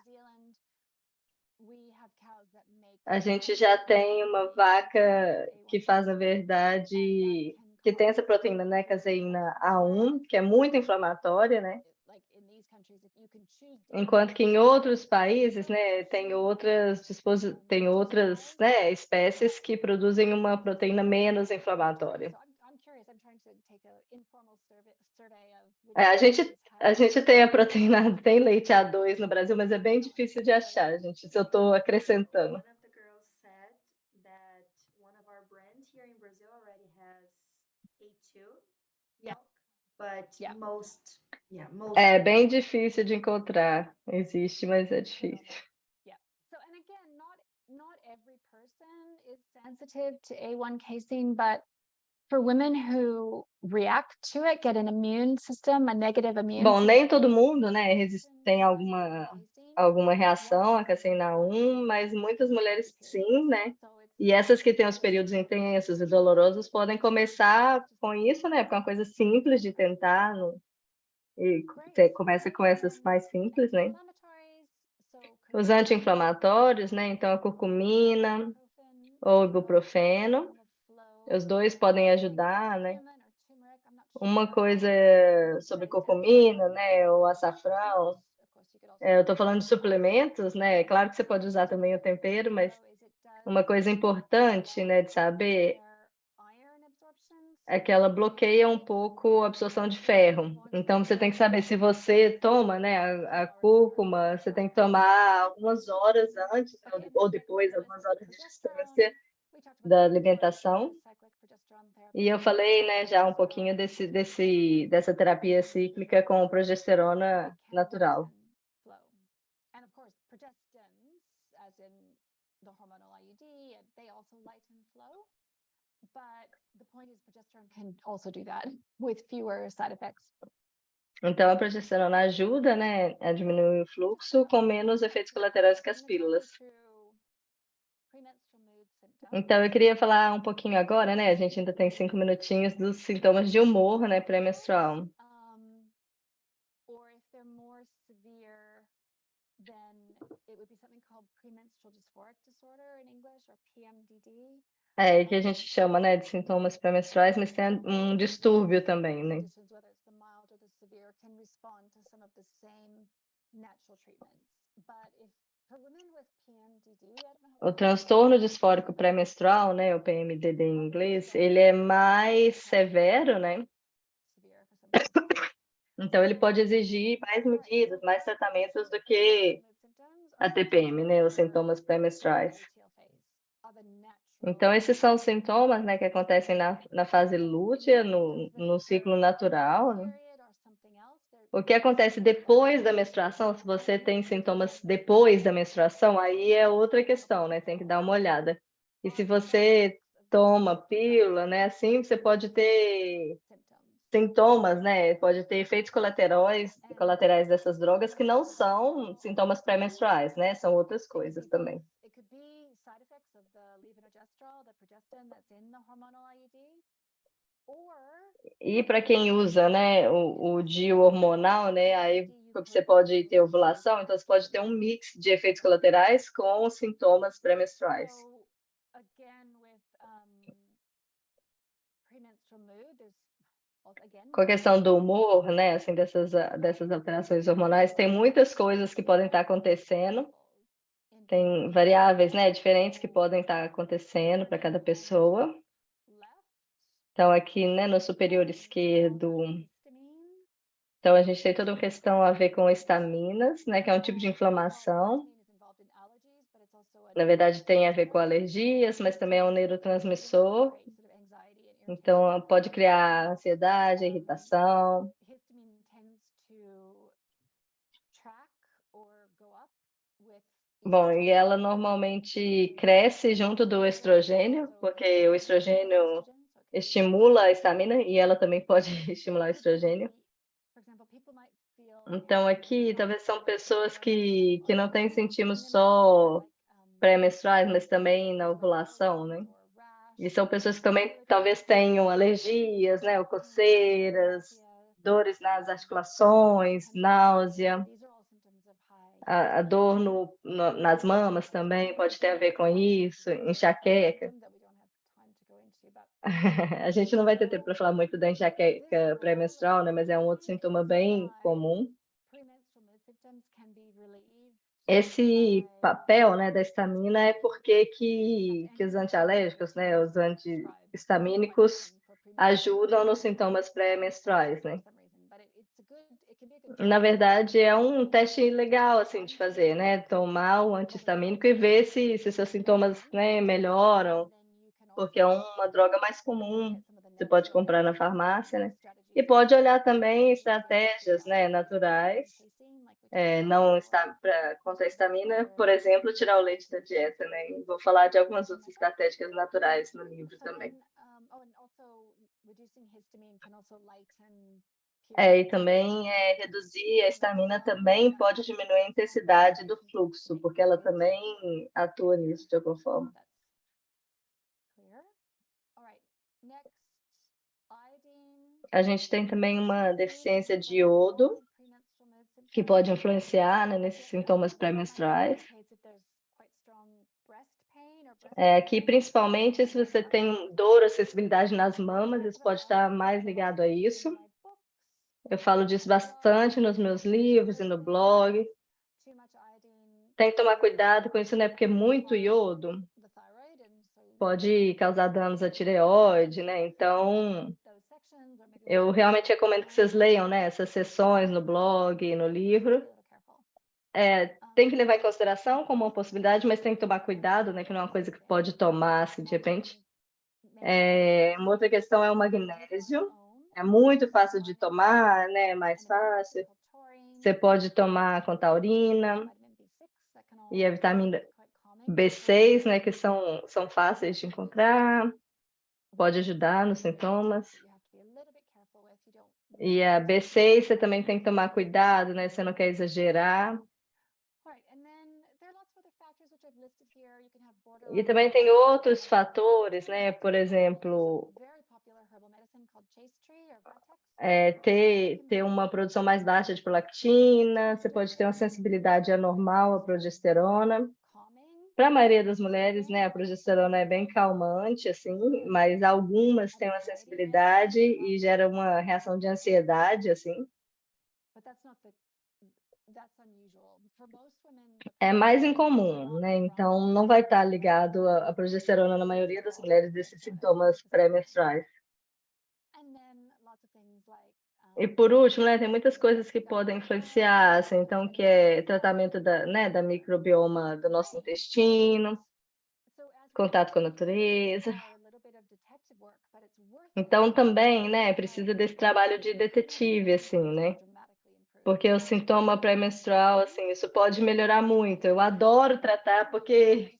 a gente já tem uma vaca que faz, na verdade, que tem essa proteína, né, caseína A1, que é muito inflamatória, né? Enquanto que em outros países, né, tem outras, né, espécies que produzem uma proteína menos inflamatória. A gente tem a proteína, tem leite A2 no Brasil, mas é bem difícil de achar, gente. Isso eu estou acrescentando. One of the girls said that one of our brands here in Brazil already has A2 Yeah. milk, but Yeah. most É bem difícil de encontrar. Existe, mas é difícil. Yeah. So, and again, not every person is sensitive to A1 casein, but for women who react to it, get an immune system, a negative immune Bom, system. nem todo mundo, né, tem alguma reação à caseína 1, mas muitas mulheres sim, né? E essas que têm os períodos intensos e dolorosos podem começar com isso, né? Porque é uma coisa simples de tentar, e você começa com essas mais simples, né? Os anti-inflamatórios, né? Então, a curcumina ou ibuprofeno, os dois podem ajudar, né? Uma coisa sobre curcumina, né? Ou açafrão. Eu estou falando de suplementos, né? Claro que você pode usar também o tempero, mas uma coisa importante, né, de saber é que ela bloqueia um pouco a absorção de ferro. Então, você tem que saber se você toma, né, a cúrcuma, você tem que tomar algumas horas antes ou depois, algumas horas de distância da alimentação. E eu falei, né, já um pouquinho dessa terapia cíclica com progesterona natural. And of course, progestins, as in the hormonal IUD, they also lighten flow. But the point is, progesterone can also do that with fewer side effects. Então, a progesterona ajuda, né, a diminuir o fluxo com menos efeitos colaterais que as pílulas. Então, eu queria falar um pouquinho agora, né, a gente ainda tem 5 minutinhos, dos sintomas de humor, né, pré-menstrual. Or if they're more severe, then it would be something called premenstrual dysphoric disorder in English, or PMDD. É, que a gente chama, né, de sintomas pré-menstruais, mas tem um distúrbio também, né? Whether it's the mild or the severe, can respond to some of the same natural treatments. But if for women with PMDD, I don't know O transtorno disfórico pré-menstrual, né, o PMDD em inglês, ele é mais severo, né? severe for some Então, ele pode exigir mais medidas, mais tratamentos do que a TPM, né, os sintomas pré-menstruais. Então, esses são os sintomas, né, que acontecem na fase lútea, no ciclo natural, né? O que acontece depois da menstruação, se você tem sintomas depois da menstruação, aí é outra questão, né? Tem que dar uma olhada. E se você toma pílula, né, assim, você pode ter sintomas, né? Pode ter efeitos colaterais dessas drogas que não são sintomas pré-menstruais, né? São outras coisas também. E para quem usa, né, o DIU hormonal, né, aí você pode ter ovulação, então você pode ter um mix de efeitos colaterais com sintomas pré-menstruais. Com a questão do humor, né, assim, dessas alterações hormonais, tem muitas coisas que podem estar acontecendo, tem variáveis, né, diferentes que podem estar acontecendo para cada pessoa. Então, aqui, né, no superior esquerdo, então a gente tem toda uma questão a ver com estaminas, né, que é um tipo de inflamação. Na verdade, tem a ver com alergias, mas também é um neurotransmissor. Então, pode criar ansiedade, irritação. Bom, e ela normalmente cresce junto do estrogênio, porque o estrogênio estimula a histamina e ela também pode estimular o estrogênio. Então, aqui, talvez são pessoas que não têm sintomas só pré-menstruais, mas também na ovulação, né? E são pessoas que também talvez tenham alergias, né, ou coceiras, dores nas articulações, náusea, a dor nas mamas também pode ter a ver com isso, enxaqueca. A gente não vai ter tempo para falar muito da enxaqueca pré-menstrual, né, mas é um outro sintoma bem comum. Esse papel, né, da histamina é porque que os antialérgicos, né, os antihistamínicos ajudam nos sintomas pré-menstruais, né? Na verdade, é um teste legal, assim, de fazer, né? Tomar o antihistamínico e ver se seus sintomas, né, melhoram, porque é uma droga mais comum, você pode comprar na farmácia, né? E pode olhar também estratégias, né, naturais, não está contra a histamina, por exemplo, tirar o leite da dieta, né? E vou falar de algumas outras estratégias naturais no livro também. E também reduzir a histamina também pode diminuir a intensidade do fluxo, porque ela também atua nisso de alguma forma. A gente tem também uma deficiência de iodo, que pode influenciar, né, nesses sintomas pré-menstruais. Aqui, principalmente, se você tem dor ou sensibilidade nas mamas, isso pode estar mais ligado a isso. Eu falo disso bastante nos meus livros e no blog. Tem que tomar cuidado com isso, né? Porque muito iodo pode causar danos à tireoide, né? Então, eu realmente recomendo que vocês leiam, né, essas sessões no blog e no livro. Tem que levar em consideração como uma possibilidade, mas tem que tomar cuidado, né? Que não é uma coisa que pode tomar, assim, de repente. Uma outra questão é o magnésio. É muito fácil de tomar, né? Mais fácil. Você pode tomar com taurina e a vitamina B6, né? Que são fáceis de encontrar. Pode ajudar nos sintomas. E a B6 você também tem que tomar cuidado, né? Você não quer exagerar. E também tem outros fatores, né? Por exemplo, ter uma produção mais baixa de prolactina, você pode ter uma sensibilidade anormal à progesterona. Para a maioria das mulheres, né, a progesterona é bem calmante, assim, mas algumas têm uma sensibilidade e gera uma reação de ansiedade, assim. É mais incomum, né? Então, não vai estar ligado à progesterona na maioria das mulheres desses sintomas pré-menstruais. E por último, né, tem muitas coisas que podem influenciar, assim, então, que é tratamento da microbioma do nosso intestino, contato com a natureza. Então, também, né, precisa desse trabalho de detetive, assim, né? Porque o sintoma pré-menstrual, assim, isso pode melhorar muito. Eu adoro tratar porque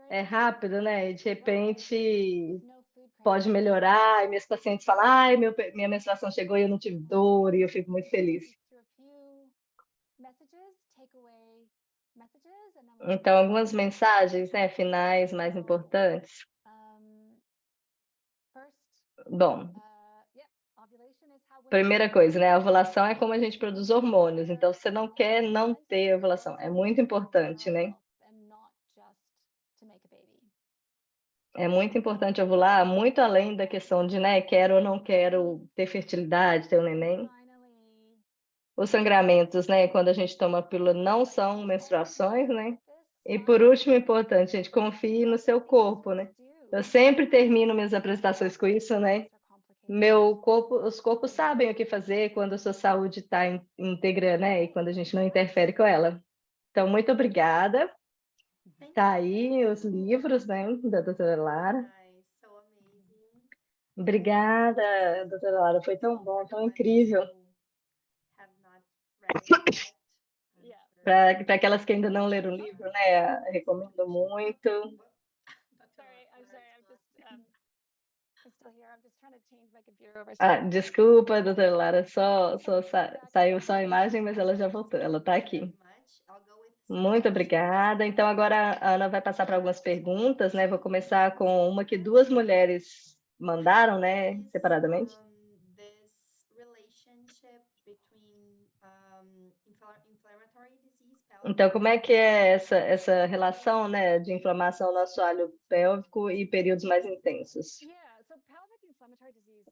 é rápido, né? E de repente pode melhorar, e meus pacientes falam, ai, minha menstruação chegou e eu não tive dor, e eu fico muito feliz. Então, algumas mensagens, né, finais mais importantes. Bom, primeira coisa, né, a ovulação é como a gente produz hormônios, então você não quer não ter ovulação, é muito importante, né? É muito importante ovular, muito além da questão de, né, quero ou não quero ter fertilidade, ter um neném. Os sangramentos, né, quando a gente toma a pílula, não são menstruações, né? E por último, importante, gente, confie no seu corpo, né? Eu sempre termino minhas apresentações com isso, né? Os corpos sabem o que fazer quando a sua saúde está íntegra, né? E quando a gente não interfere com ela. Então, muito obrigada. Tá aí os livros, né, da doutora Lara. Obrigada, doutora Lara, foi tão bom, tão incrível. Para aquelas que ainda não leram o livro, né, recomendo muito. Sorry, I'm just I'm still here. I'm just trying to change Desculpa, doutora Lara, saiu só a imagem, mas ela já voltou, ela está aqui. Muito obrigada. Então, agora a Ana vai passar para algumas perguntas, né? Vou começar com uma que duas mulheres mandaram, né, separadamente. Então, como é que é essa relação, né, de inflamação no assoalho pélvico e períodos mais intensos?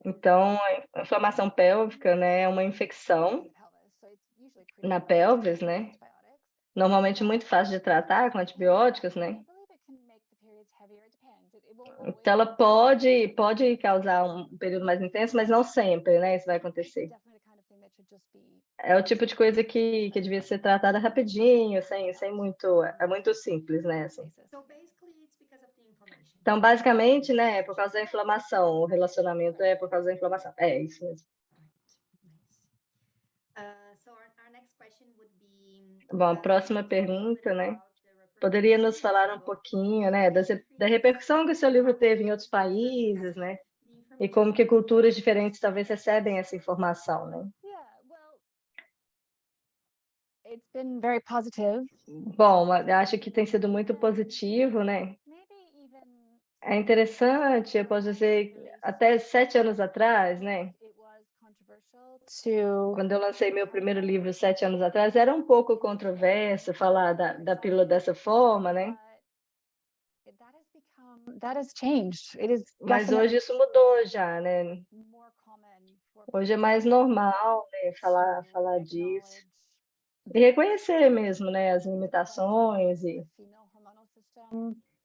Então, a inflamação pélvica, né, é uma infecção na pelvis, né? Normalmente muito fácil de tratar com antibióticos, né? Então, ela pode causar um período mais intenso, mas não sempre, né? Isso vai acontecer. É o tipo de coisa que devia ser tratada rapidinho, sem muito... É muito simples, né? Assim. Então, basicamente, né, é por causa da inflamação. O relacionamento é por causa da inflamação. É isso mesmo. Bom, a próxima pergunta, né? Poderia nos falar um pouquinho, né, da repercussão que o seu livro teve em outros países, né? E como que culturas diferentes talvez recebem essa informação, né? It's been very positive. Bom, eu acho que tem sido muito positivo, né? É interessante, eu posso dizer, até 7 anos atrás, né? Quando eu lancei meu primeiro livro 7 anos atrás, era um pouco controverso falar da pílula dessa forma, né? That has changed. It is Mas hoje isso mudou já, né? Hoje é mais normal, né, falar disso. E reconhecer mesmo, né, as limitações e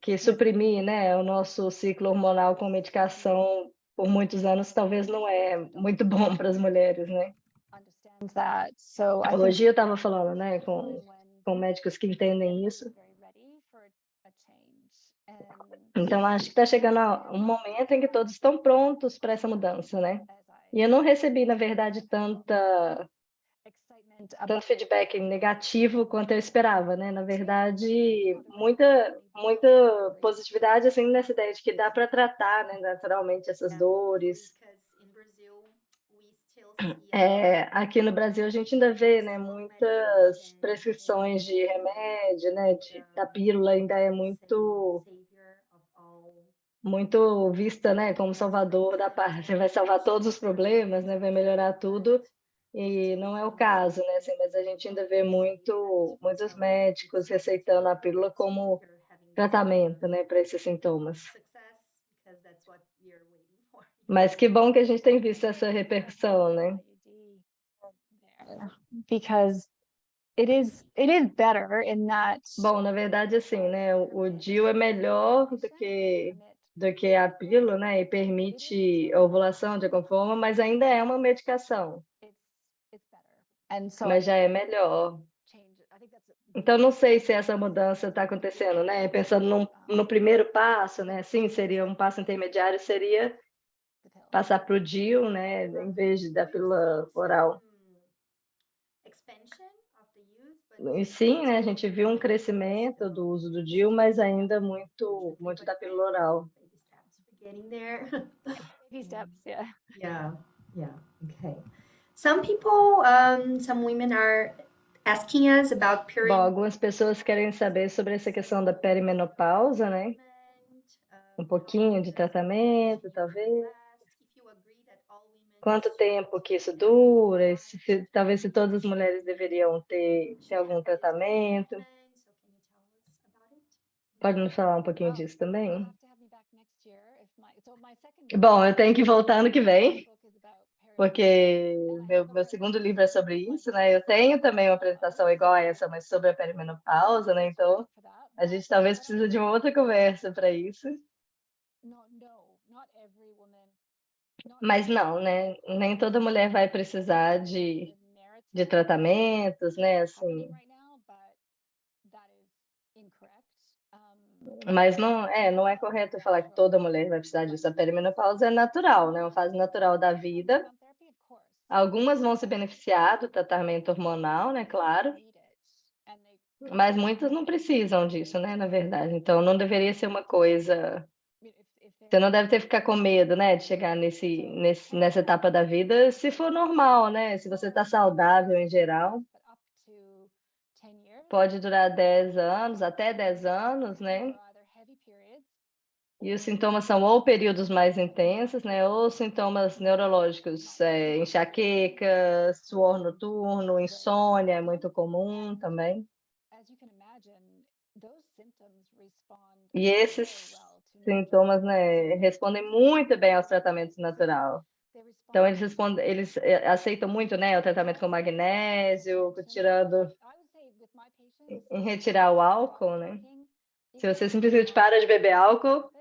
que suprimir, né, o nosso ciclo hormonal com medicação por muitos anos talvez não é muito bom para as mulheres, né? Hoje eu estava falando, né, com médicos que entendem isso. Então, acho que está chegando um momento em que todos estão prontos para essa mudança, né? E eu não recebi, na verdade, tanto feedback negativo quanto eu esperava, né? Na verdade, muita positividade, assim, nessa ideia de que dá para tratar, né, naturalmente essas dores. Aqui no Brasil a gente ainda vê, né, muitas prescrições de remédio, né, da pílula ainda é muito vista, né, como salvador da pátria, vai salvar todos os problemas, né, vai melhorar tudo, e não é o caso, né, assim, mas a gente ainda vê muitos médicos receitando a pílula como tratamento, né, para esses sintomas. Mas que bom que a gente tem visto essa repercussão, né? Because it is better in that. Bom, na verdade, assim, né, o DIU é melhor do que a pílula, né, e permite a ovulação de alguma forma, mas ainda é uma medicação, mas já é melhor. Então, não sei se essa mudança está acontecendo, né, pensando no primeiro passo, né, sim, seria um passo intermediário, seria passar para o DIU, né, em vez da pílula oral. E sim, né, a gente viu um crescimento do uso do DIU, mas ainda muito da pílula oral. Baby steps, yeah. Yeah. Okay. Some people, some women are asking us about Bom, algumas pessoas querem saber sobre essa questão da perimenopausa, né? Um pouquinho de tratamento, talvez. Quanto tempo que isso dura? E talvez se todas as mulheres deveriam ter algum tratamento. Pode nos falar um pouquinho disso também? Bom, eu tenho que voltar ano que vem, porque meu segundo livro é sobre isso, né? Eu tenho também uma apresentação igual a essa, mas sobre a perimenopausa, né? Então, a gente talvez precise de uma outra conversa para isso. Mas não, né? Nem toda mulher vai precisar de tratamentos, né? Assim, mas não é correto falar que toda mulher vai precisar disso. A perimenopausa é natural, né? Uma fase natural da vida. Algumas vão se beneficiar do tratamento hormonal, né? Claro. Mas muitas não precisam disso, né? Na verdade. Então, não deveria ser uma coisa Você não deve ter que ficar com medo, né, de chegar nessa etapa da vida, se for normal, né? Se você está saudável em geral, pode durar 10 anos, até 10 anos, né? E os sintomas são ou períodos mais intensos, né, ou sintomas neurológicos, enxaqueca, suor noturno, insônia é muito comum também. E esses sintomas, né, respondem muito bem aos tratamentos natural. Então eles aceitam muito, né, o tratamento com magnésio, em retirar o álcool, né? Se você simplesmente para de beber álcool,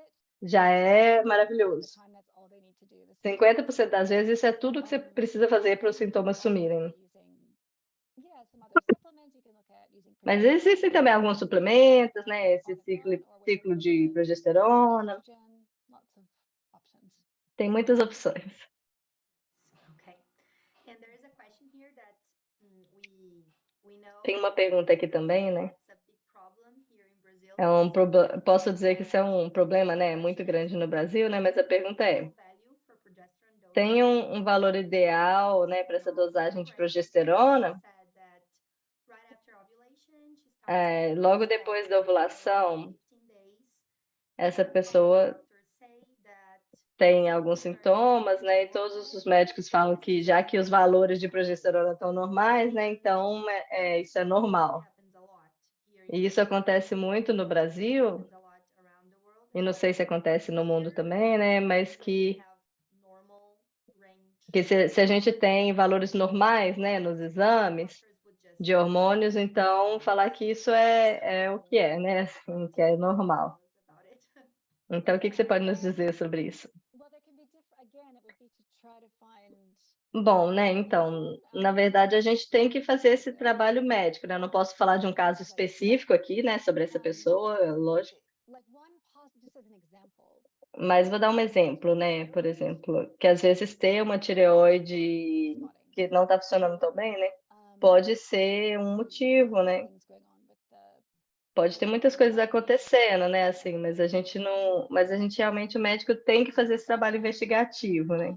já é maravilhoso. 50% das vezes isso é tudo que você precisa fazer para os sintomas sumirem. Mas existem também alguns suplementos, né? Esse ciclo de progesterona. Tem muitas opções. Okay. And there is a question here that we know Tem uma pergunta aqui também, né? it's a big problem here in Brazil. Posso dizer que isso é um problema, né, muito grande no Brasil, né? Mas a pergunta é: Value for progesterone dose. tem um valor ideal, né, para essa dosagem de progesterona? Said that right after ovulation, she starts Logo depois da ovulação, 15 days. essa pessoa Doctors say that tem alguns sintomas, né? E todos os médicos falam que já que os valores de progesterona estão normais, né? Então isso é normal. happens a lot here E isso acontece muito no Brasil, a lot around the world. e não sei se acontece no mundo também, né? Mas que Have normal range. se a gente tem valores normais, né, nos exames Doctors would just de hormônios, então falar que isso é o que é, né? Assim, que é normal. about it. Então, o que você pode nos dizer sobre isso? Bom, né, então, na verdade, a gente tem que fazer esse trabalho médico, né? Eu não posso falar de um caso específico aqui, né, sobre essa pessoa, lógico, mas vou dar um exemplo, né? Por exemplo, que às vezes ter uma tireoide que não está funcionando tão bem, né? Pode ser um motivo, né? Pode ter muitas coisas acontecendo, né? Assim, mas a gente realmente, o médico tem que fazer esse trabalho investigativo, né?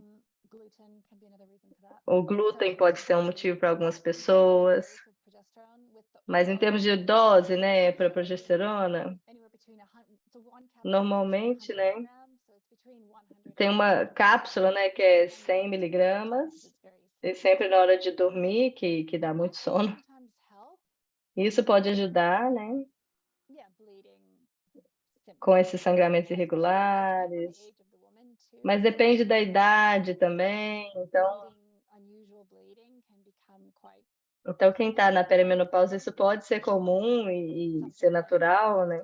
O glúten pode ser um motivo para algumas pessoas, mas em termos de dose, né, para progesterona, normalmente, né, tem uma cápsula, né, que é 100 miligramas, e sempre na hora de dormir, que dá muito sono. Isso pode ajudar, né, com esses sangramentos irregulares, mas depende da idade também, então quem está na perimenopausa, isso pode ser comum e ser natural, né?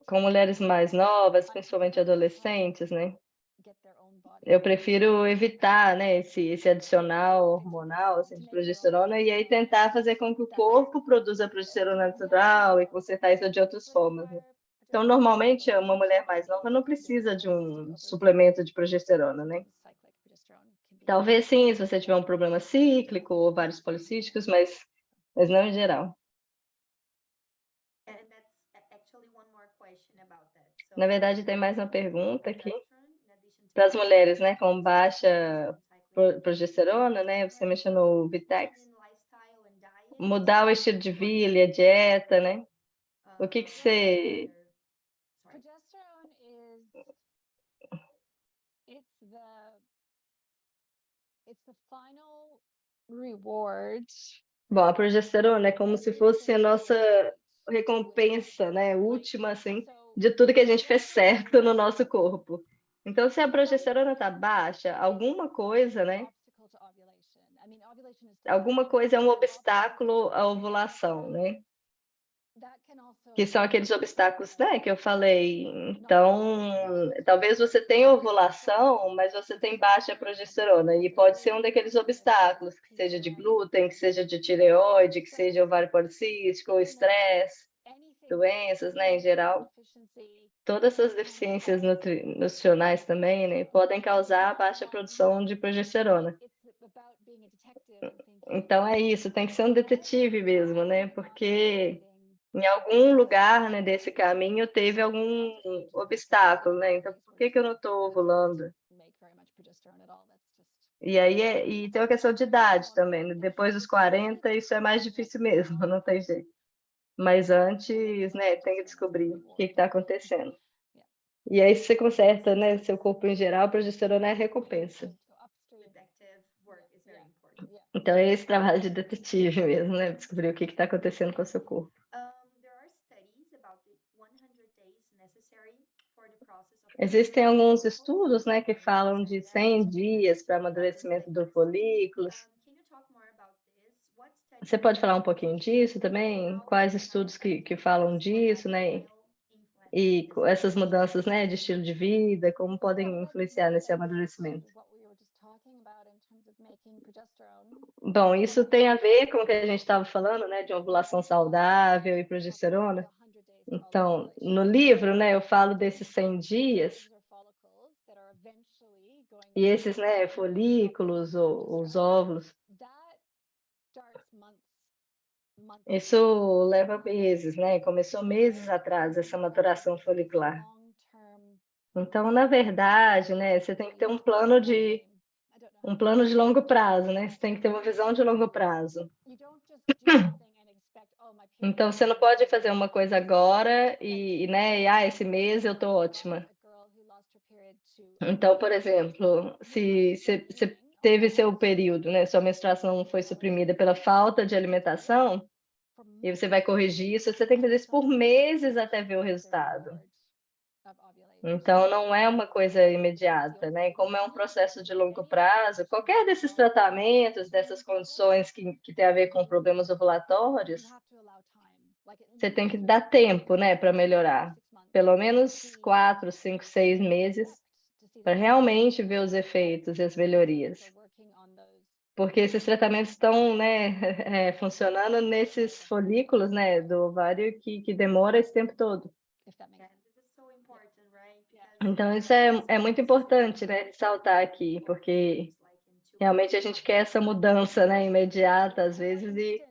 Com mulheres mais novas, principalmente adolescentes, né? Eu prefiro evitar, né, esse adicional hormonal, assim, de progesterona, e aí tentar fazer com que o corpo produza progesterona natural e consertar isso de outras formas, né? Então, normalmente, uma mulher mais nova não precisa de um suplemento de progesterona, né? Talvez sim, se você tiver um problema cíclico ou vários policísticos, mas não em geral. And that's actually one more question about that. So, Na verdade, tem mais uma pergunta aqui. progesterone, in addition to Para as mulheres, né, com baixa progesterona, né, você mencionou o Vitex, lifestyle and diet, mudar o estilo de vida, a dieta, né? O que você... Bom, a progesterona é como se fosse a nossa recompensa, né, última, assim, de tudo que a gente fez certo no nosso corpo. Então, se a progesterona está baixa, alguma coisa, né? Alguma coisa é um obstáculo à ovulação, né? Que são aqueles obstáculos, né, que eu falei. Então, talvez você tenha ovulação, mas você tem baixa progesterona, e pode ser um daqueles obstáculos, que seja de glúten, que seja de tireoide, que seja ovário policístico, ou estresse, doenças, né, em geral. Todas essas deficiências nutricionais também, né, podem causar baixa produção de progesterona. Então é isso, tem que ser um detetive mesmo, né, porque em algum lugar, né, desse caminho teve algum obstáculo, né? Então, por que que eu não estou ovulando? E aí e tem uma questão de idade também, né? Depois dos 40, isso é mais difícil mesmo, não tem jeito. Mas antes, né, tem que descobrir o que está acontecendo. E aí, se você conserta, né, seu corpo em geral, a progesterona é a recompensa. Detective work is very important. Então, é esse trabalho de detetive mesmo, né? Descobrir o que está acontecendo com o seu corpo. There are studies about the 100 days necessary for the process of Existem alguns estudos, né, que falam de 100 dias para amadurecimento do folículos. Can you talk more about this? What Você studies pode falar um pouquinho disso também? Quais estudos que falam disso, né? E essas mudanças, né, de estilo de vida, como podem influenciar nesse amadurecimento? Bom, isso tem a ver com o que a gente estava falando, né, de ovulação saudável e progesterona. Então, no livro, né, eu falo desses 100 dias, e esses, né, folículos, ou os óvulos, isso leva meses, né? Começou meses atrás, essa maturação folicular. Então, na verdade, né, você tem que ter um plano de longo prazo, né? Você tem que ter uma visão de longo prazo. Então, você não pode fazer uma coisa agora né, esse mês eu tô ótima. Então, por exemplo, se você teve seu período, né, sua menstruação foi suprimida pela falta de alimentação, e você vai corrigir isso, você tem que fazer isso por meses até ver o resultado. Então, não é uma coisa imediata, né? Como é um processo de longo prazo, qualquer desses tratamentos, dessas condições que tem a ver com problemas ovulatórios, você tem que dar tempo, né, para melhorar. Pelo menos 4, 5, 6 meses para realmente ver os efeitos e as melhorias. Porque esses tratamentos estão, né, funcionando nesses folículos, né, do ovário que demora esse tempo todo. Então, isso é muito importante, né, ressaltar aqui, porque realmente a gente quer essa mudança, né, imediata, às vezes, e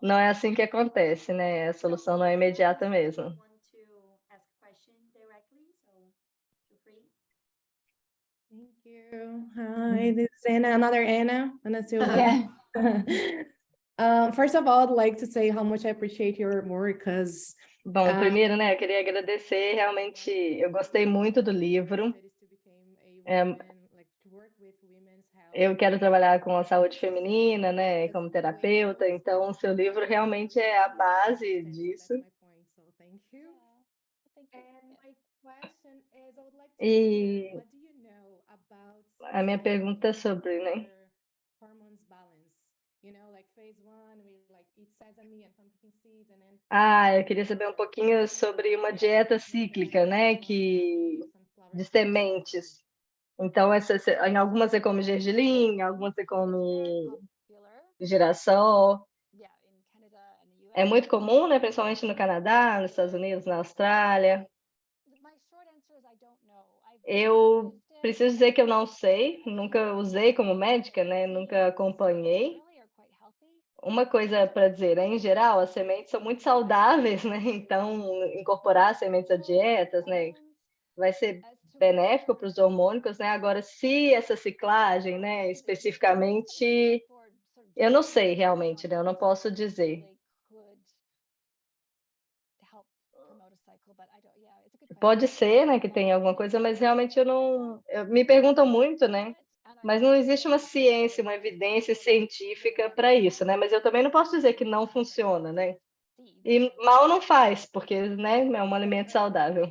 não é assim que acontece, né? A solução não é imediata mesmo. Thank you. Hi, this is Anna, another Anna Silva. First of all, I'd like to say how much I appreciate your work, because Bom, primeiro, né, eu queria agradecer, realmente, eu gostei muito do livro. Eu quero trabalhar com a saúde feminina, né, como terapeuta, então o seu livro realmente é a base disso. E a minha pergunta é sobre, né? Eu queria saber um pouquinho sobre uma dieta cíclica, né, de sementes. Então, em algumas você come gergelim, em algumas você come girassol. É muito comum, né, principalmente no Canadá, nos Estados Unidos, na Austrália. Eu preciso dizer que eu não sei, nunca usei como médica, né, nunca acompanhei. Uma coisa para dizer, né, em geral, as sementes são muito saudáveis, né, então incorporar sementes à dietas, né, vai ser benéfico para os hormônicos, né. Agora, se essa ciclagem, né, especificamente, eu não sei realmente, né, eu não posso dizer. Pode ser, né, que tenha alguma coisa, mas realmente me perguntam muito, né, mas não existe uma ciência, uma evidência científica para isso, né, mas eu também não posso dizer que não funciona, né. E mal não faz, porque, né, é um alimento saudável.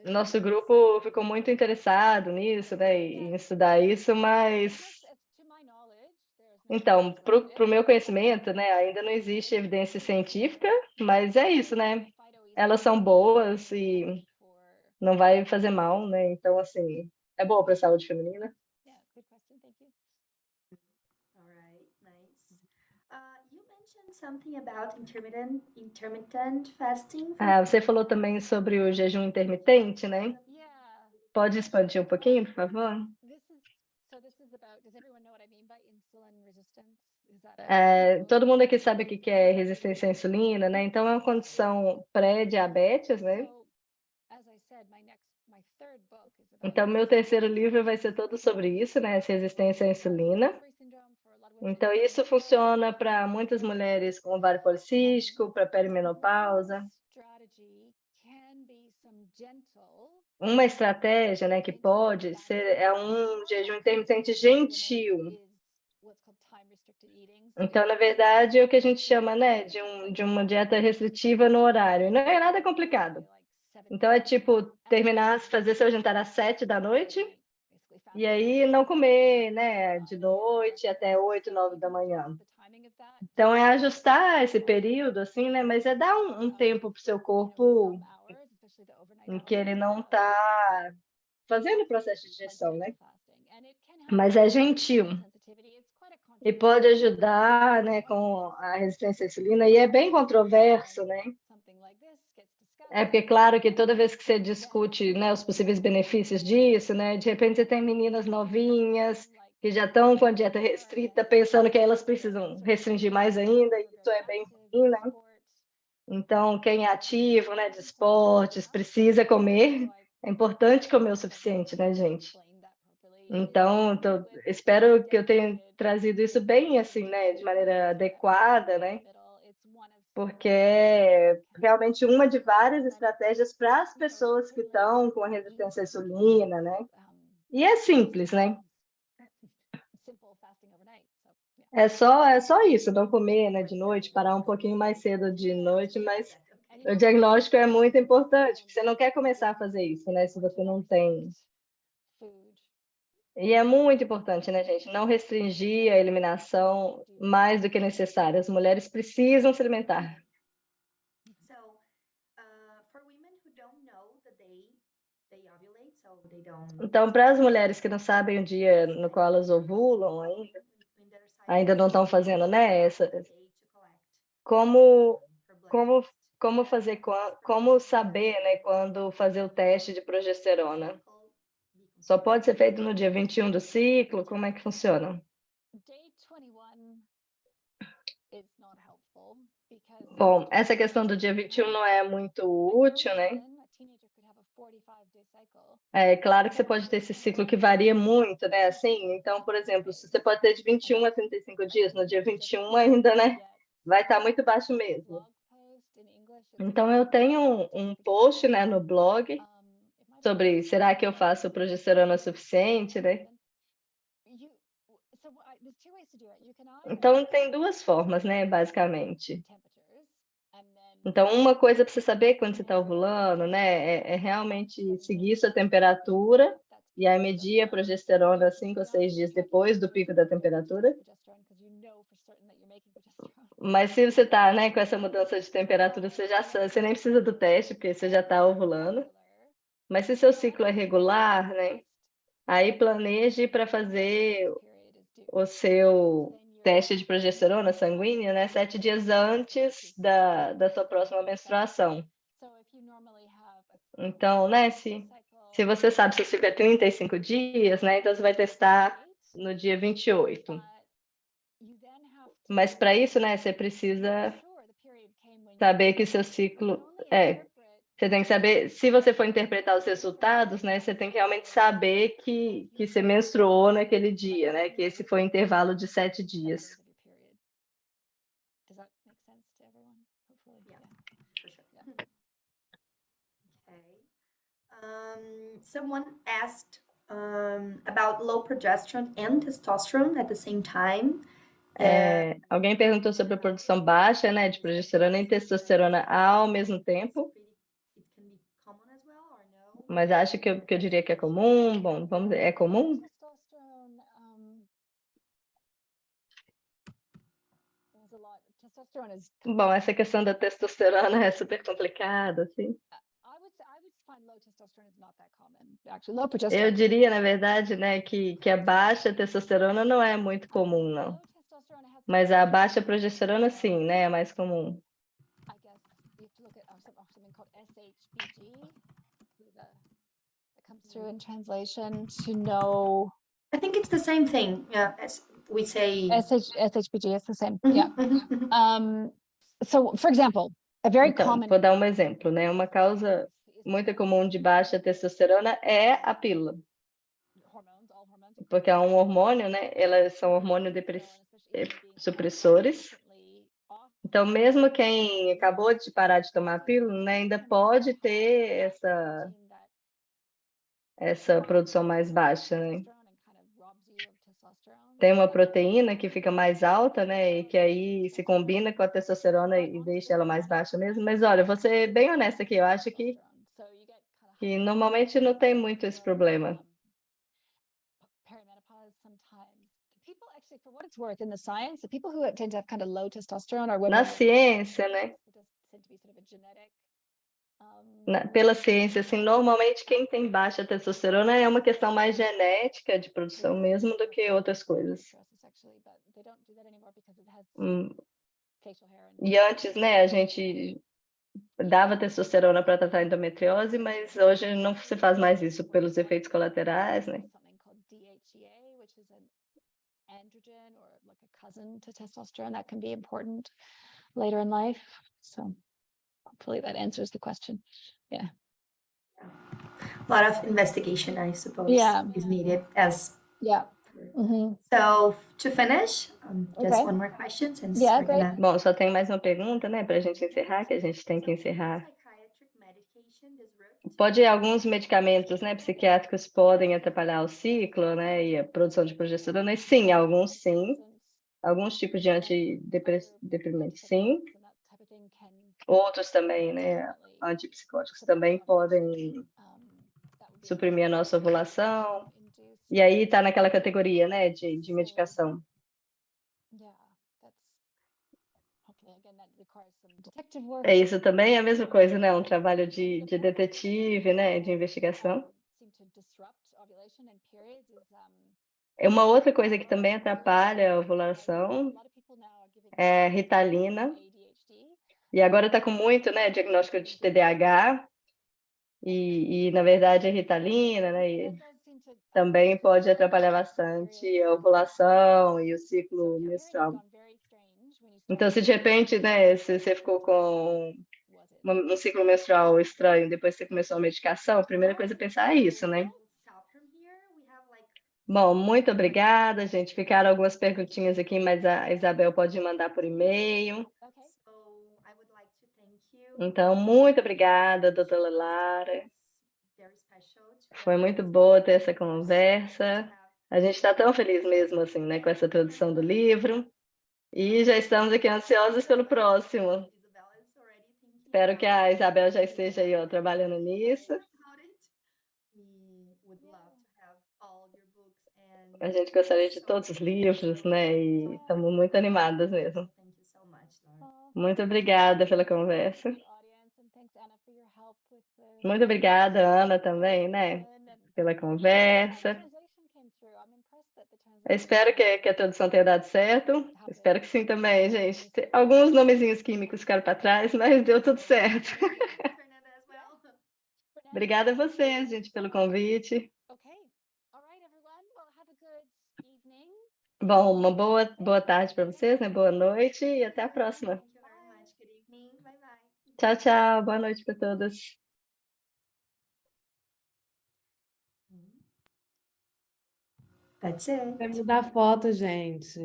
Nosso grupo ficou muito interessado nisso, né, em estudar isso, mas então, para o meu conhecimento, né, ainda não existe evidência científica, mas é isso, né, elas são boas e não vai fazer mal, né, então, assim, é boa para a saúde feminina. You mentioned something about intermittent fasting. Você falou também sobre o jejum intermitente, né? Pode expandir um pouquinho, por favor? Todo mundo aqui sabe o que é resistência à insulina, né? Então é uma condição pré-diabetes, né? Então meu terceiro livro vai ser todo sobre isso, né? Essa resistência à insulina. Então isso funciona para muitas mulheres com ovário policístico, para perimenopausa. Uma estratégia, né, que pode ser um jejum intermitente gentil. Então, na verdade, é o que a gente chama, né, de uma dieta restritiva no horário. Não é nada complicado. Então, é tipo fazer seu jantar às 7 da noite e aí não comer, né, de noite até 8, 9 da manhã. Então, é ajustar esse período, assim, né, mas é dar um tempo para o seu corpo em que ele não está fazendo o processo de digestão, né? Mas é gentil e pode ajudar, né, com a resistência à insulina, e é bem controverso, né? É porque, claro, que toda vez que você discute, né, os possíveis benefícios disso, né, de repente você tem meninas novinhas que já estão com a dieta restrita, pensando que elas precisam restringir mais ainda, e isso é bem ruim, né? Então, quem é ativo, né, de esportes, precisa comer. É importante comer o suficiente, né, gente? Então, espero que eu tenha trazido isso bem, assim, né, de maneira adequada, né? Porque é realmente uma de várias estratégias para as pessoas que estão com a resistência à insulina, né? E é simples, né? É só isso, não comer, né, de noite, parar um pouquinho mais cedo de noite, mas o diagnóstico é muito importante, porque você não quer começar a fazer isso, né, se você não tem. E é muito importante, né, gente, não restringir a eliminação mais do que necessário. As mulheres precisam se alimentar. Então, para as mulheres que não sabem o dia no qual elas ovulam ainda não estão fazendo, né, como como como fazer como saber, né, quando fazer o teste de progesterona? Só pode ser feito no dia 21 do ciclo? Como é que funciona? Bom, essa questão do dia 21 não é muito útil, né? É claro que você pode ter esse ciclo que varia muito, né? Assim, então, por exemplo, se você pode ter de 21 a 35 dias, no dia 21 ainda, né? Vai estar muito baixo mesmo. Então, eu tenho um post, né, no blog sobre será que eu faço progesterona suficiente, né? Então, tem duas formas, né, basicamente. Então, uma coisa para você saber quando você está ovulando, né, é realmente seguir sua temperatura e aí medir a progesterona 5 ou 6 dias depois do pico da temperatura. Mas se você está, né, com essa mudança de temperatura, você nem precisa do teste, porque você já está ovulando. Mas se seu ciclo é regular, né, aí planeje para fazer o seu teste de progesterona sanguínea, né, 7 dias antes da sua próxima menstruação. Então, né, se você sabe se o ciclo é 35 dias, né, então você vai testar no dia 28. Mas para isso, né, você precisa saber que seu ciclo você tem que saber, se você for interpretar os resultados, né, você tem que realmente saber que você menstruou naquele dia, né, que esse foi o intervalo de 7 dias. Someone asked about low progesterone and testosterone at the same time. Alguém perguntou sobre a produção baixa, né, de progesterona e testosterona ao mesmo tempo. Mas acho que eu diria que é comum. Bom, vamos ver, é comum? Bom, essa questão da testosterona é super complicada, assim. Eu diria, na verdade, né, que a baixa testosterona não é muito comum, não. Mas a baixa progesterona, sim, né, é mais comum. Through in translation to know. I think it's the same thing. Yeah, we say. SHBG is the same. Yeah. So, for example, a very Então, common. vou dar um exemplo, né? Uma causa muito comum de baixa testosterona é a pílula, porque é um hormônio, né? Elas são hormônios supressores. Então, mesmo quem acabou de parar de tomar a pílula, né, ainda pode ter essa produção mais baixa, né? Tem uma proteína que fica mais alta, né, e que aí se combina com a testosterona e deixa ela mais baixa mesmo. Mas olha, vou ser bem honesta aqui, eu acho que normalmente não tem muito esse problema. People actually, for what it's worth, in the science, the people who tend to have kind of low testosterone are women. Na ciência, né? Pela ciência, assim, normalmente quem tem baixa testosterona é uma questão mais genética de produção mesmo do que outras coisas. E antes, né, a gente dava testosterona para tratar endometriose, mas hoje não se faz mais isso pelos efeitos colaterais, né? Androgen or like a cousin to testosterone that can be important later in life. So hopefully that answers the question. Yeah. A lot of investigation, I suppose, is needed as. Yeah. So to finish, just Okay. one more question since Yeah, we're gonna. Bom, só tem mais uma pergunta, né, para a gente encerrar, que a gente tem que encerrar. Pode alguns medicamentos, né, psiquiátricos podem atrapalhar o ciclo, né, e a produção de progesterona? E sim, alguns sim. Alguns tipos de antideprimimentos, sim. Outros também, né, antipsicóticos também podem suprimir a nossa ovulação. E aí está naquela categoria, né, de medicação. É isso também, é a mesma coisa, né, um trabalho de detetive, né, de investigação. É uma outra coisa que também atrapalha a ovulação é Ritalina. E agora está com muito, né, diagnóstico de TDAH. E na verdade a Ritalina, né, e também pode atrapalhar bastante a ovulação e o ciclo menstrual. Então, se de repente, né, se você ficou com um ciclo menstrual estranho, depois você começou a medicação, a primeira coisa a pensar é isso, né? Bom, muito obrigada, gente. Ficaram algumas perguntinhas aqui, mas a Isabel pode mandar por e-mail. Então, muito obrigada, doutora Lara. Foi muito boa ter essa conversa. A gente está tão feliz mesmo, assim, né, com essa tradução do livro. E já estamos aqui ansiosos pelo próximo. Espero que a Isabel já esteja aí, ó, trabalhando nisso. A gente gostaria de todos os livros, né? E estamos muito animadas mesmo. Muito obrigada pela conversa. Muito obrigada, Ana, também, né? Pela conversa. Eu espero que a tradução tenha dado certo. Espero que sim também, gente. Alguns nomezinhos químicos ficaram para trás, mas deu tudo certo. Obrigada a você, gente, pelo convite. Bom, uma boa tarde para vocês, né? Boa noite e até a próxima. Tchau, tchau. Boa noite para todos. That's it. Vai mudar foto, gente.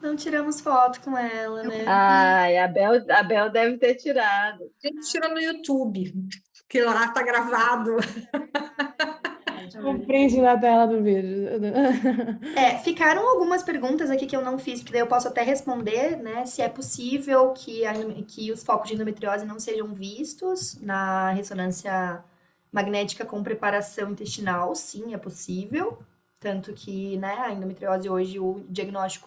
Não tiramos foto com ela, né? Ai, a Bel deve ter tirado. A gente tira no YouTube, que lá está gravado. Um print na tela do vídeo. Ficaram algumas perguntas aqui que eu não fiz, porque daí eu posso até responder, né? Se é possível que os focos de endometriose não sejam vistos na ressonância magnética com preparação intestinal. Sim, é possível. Tanto que, né, a endometriose hoje, o diagnóstico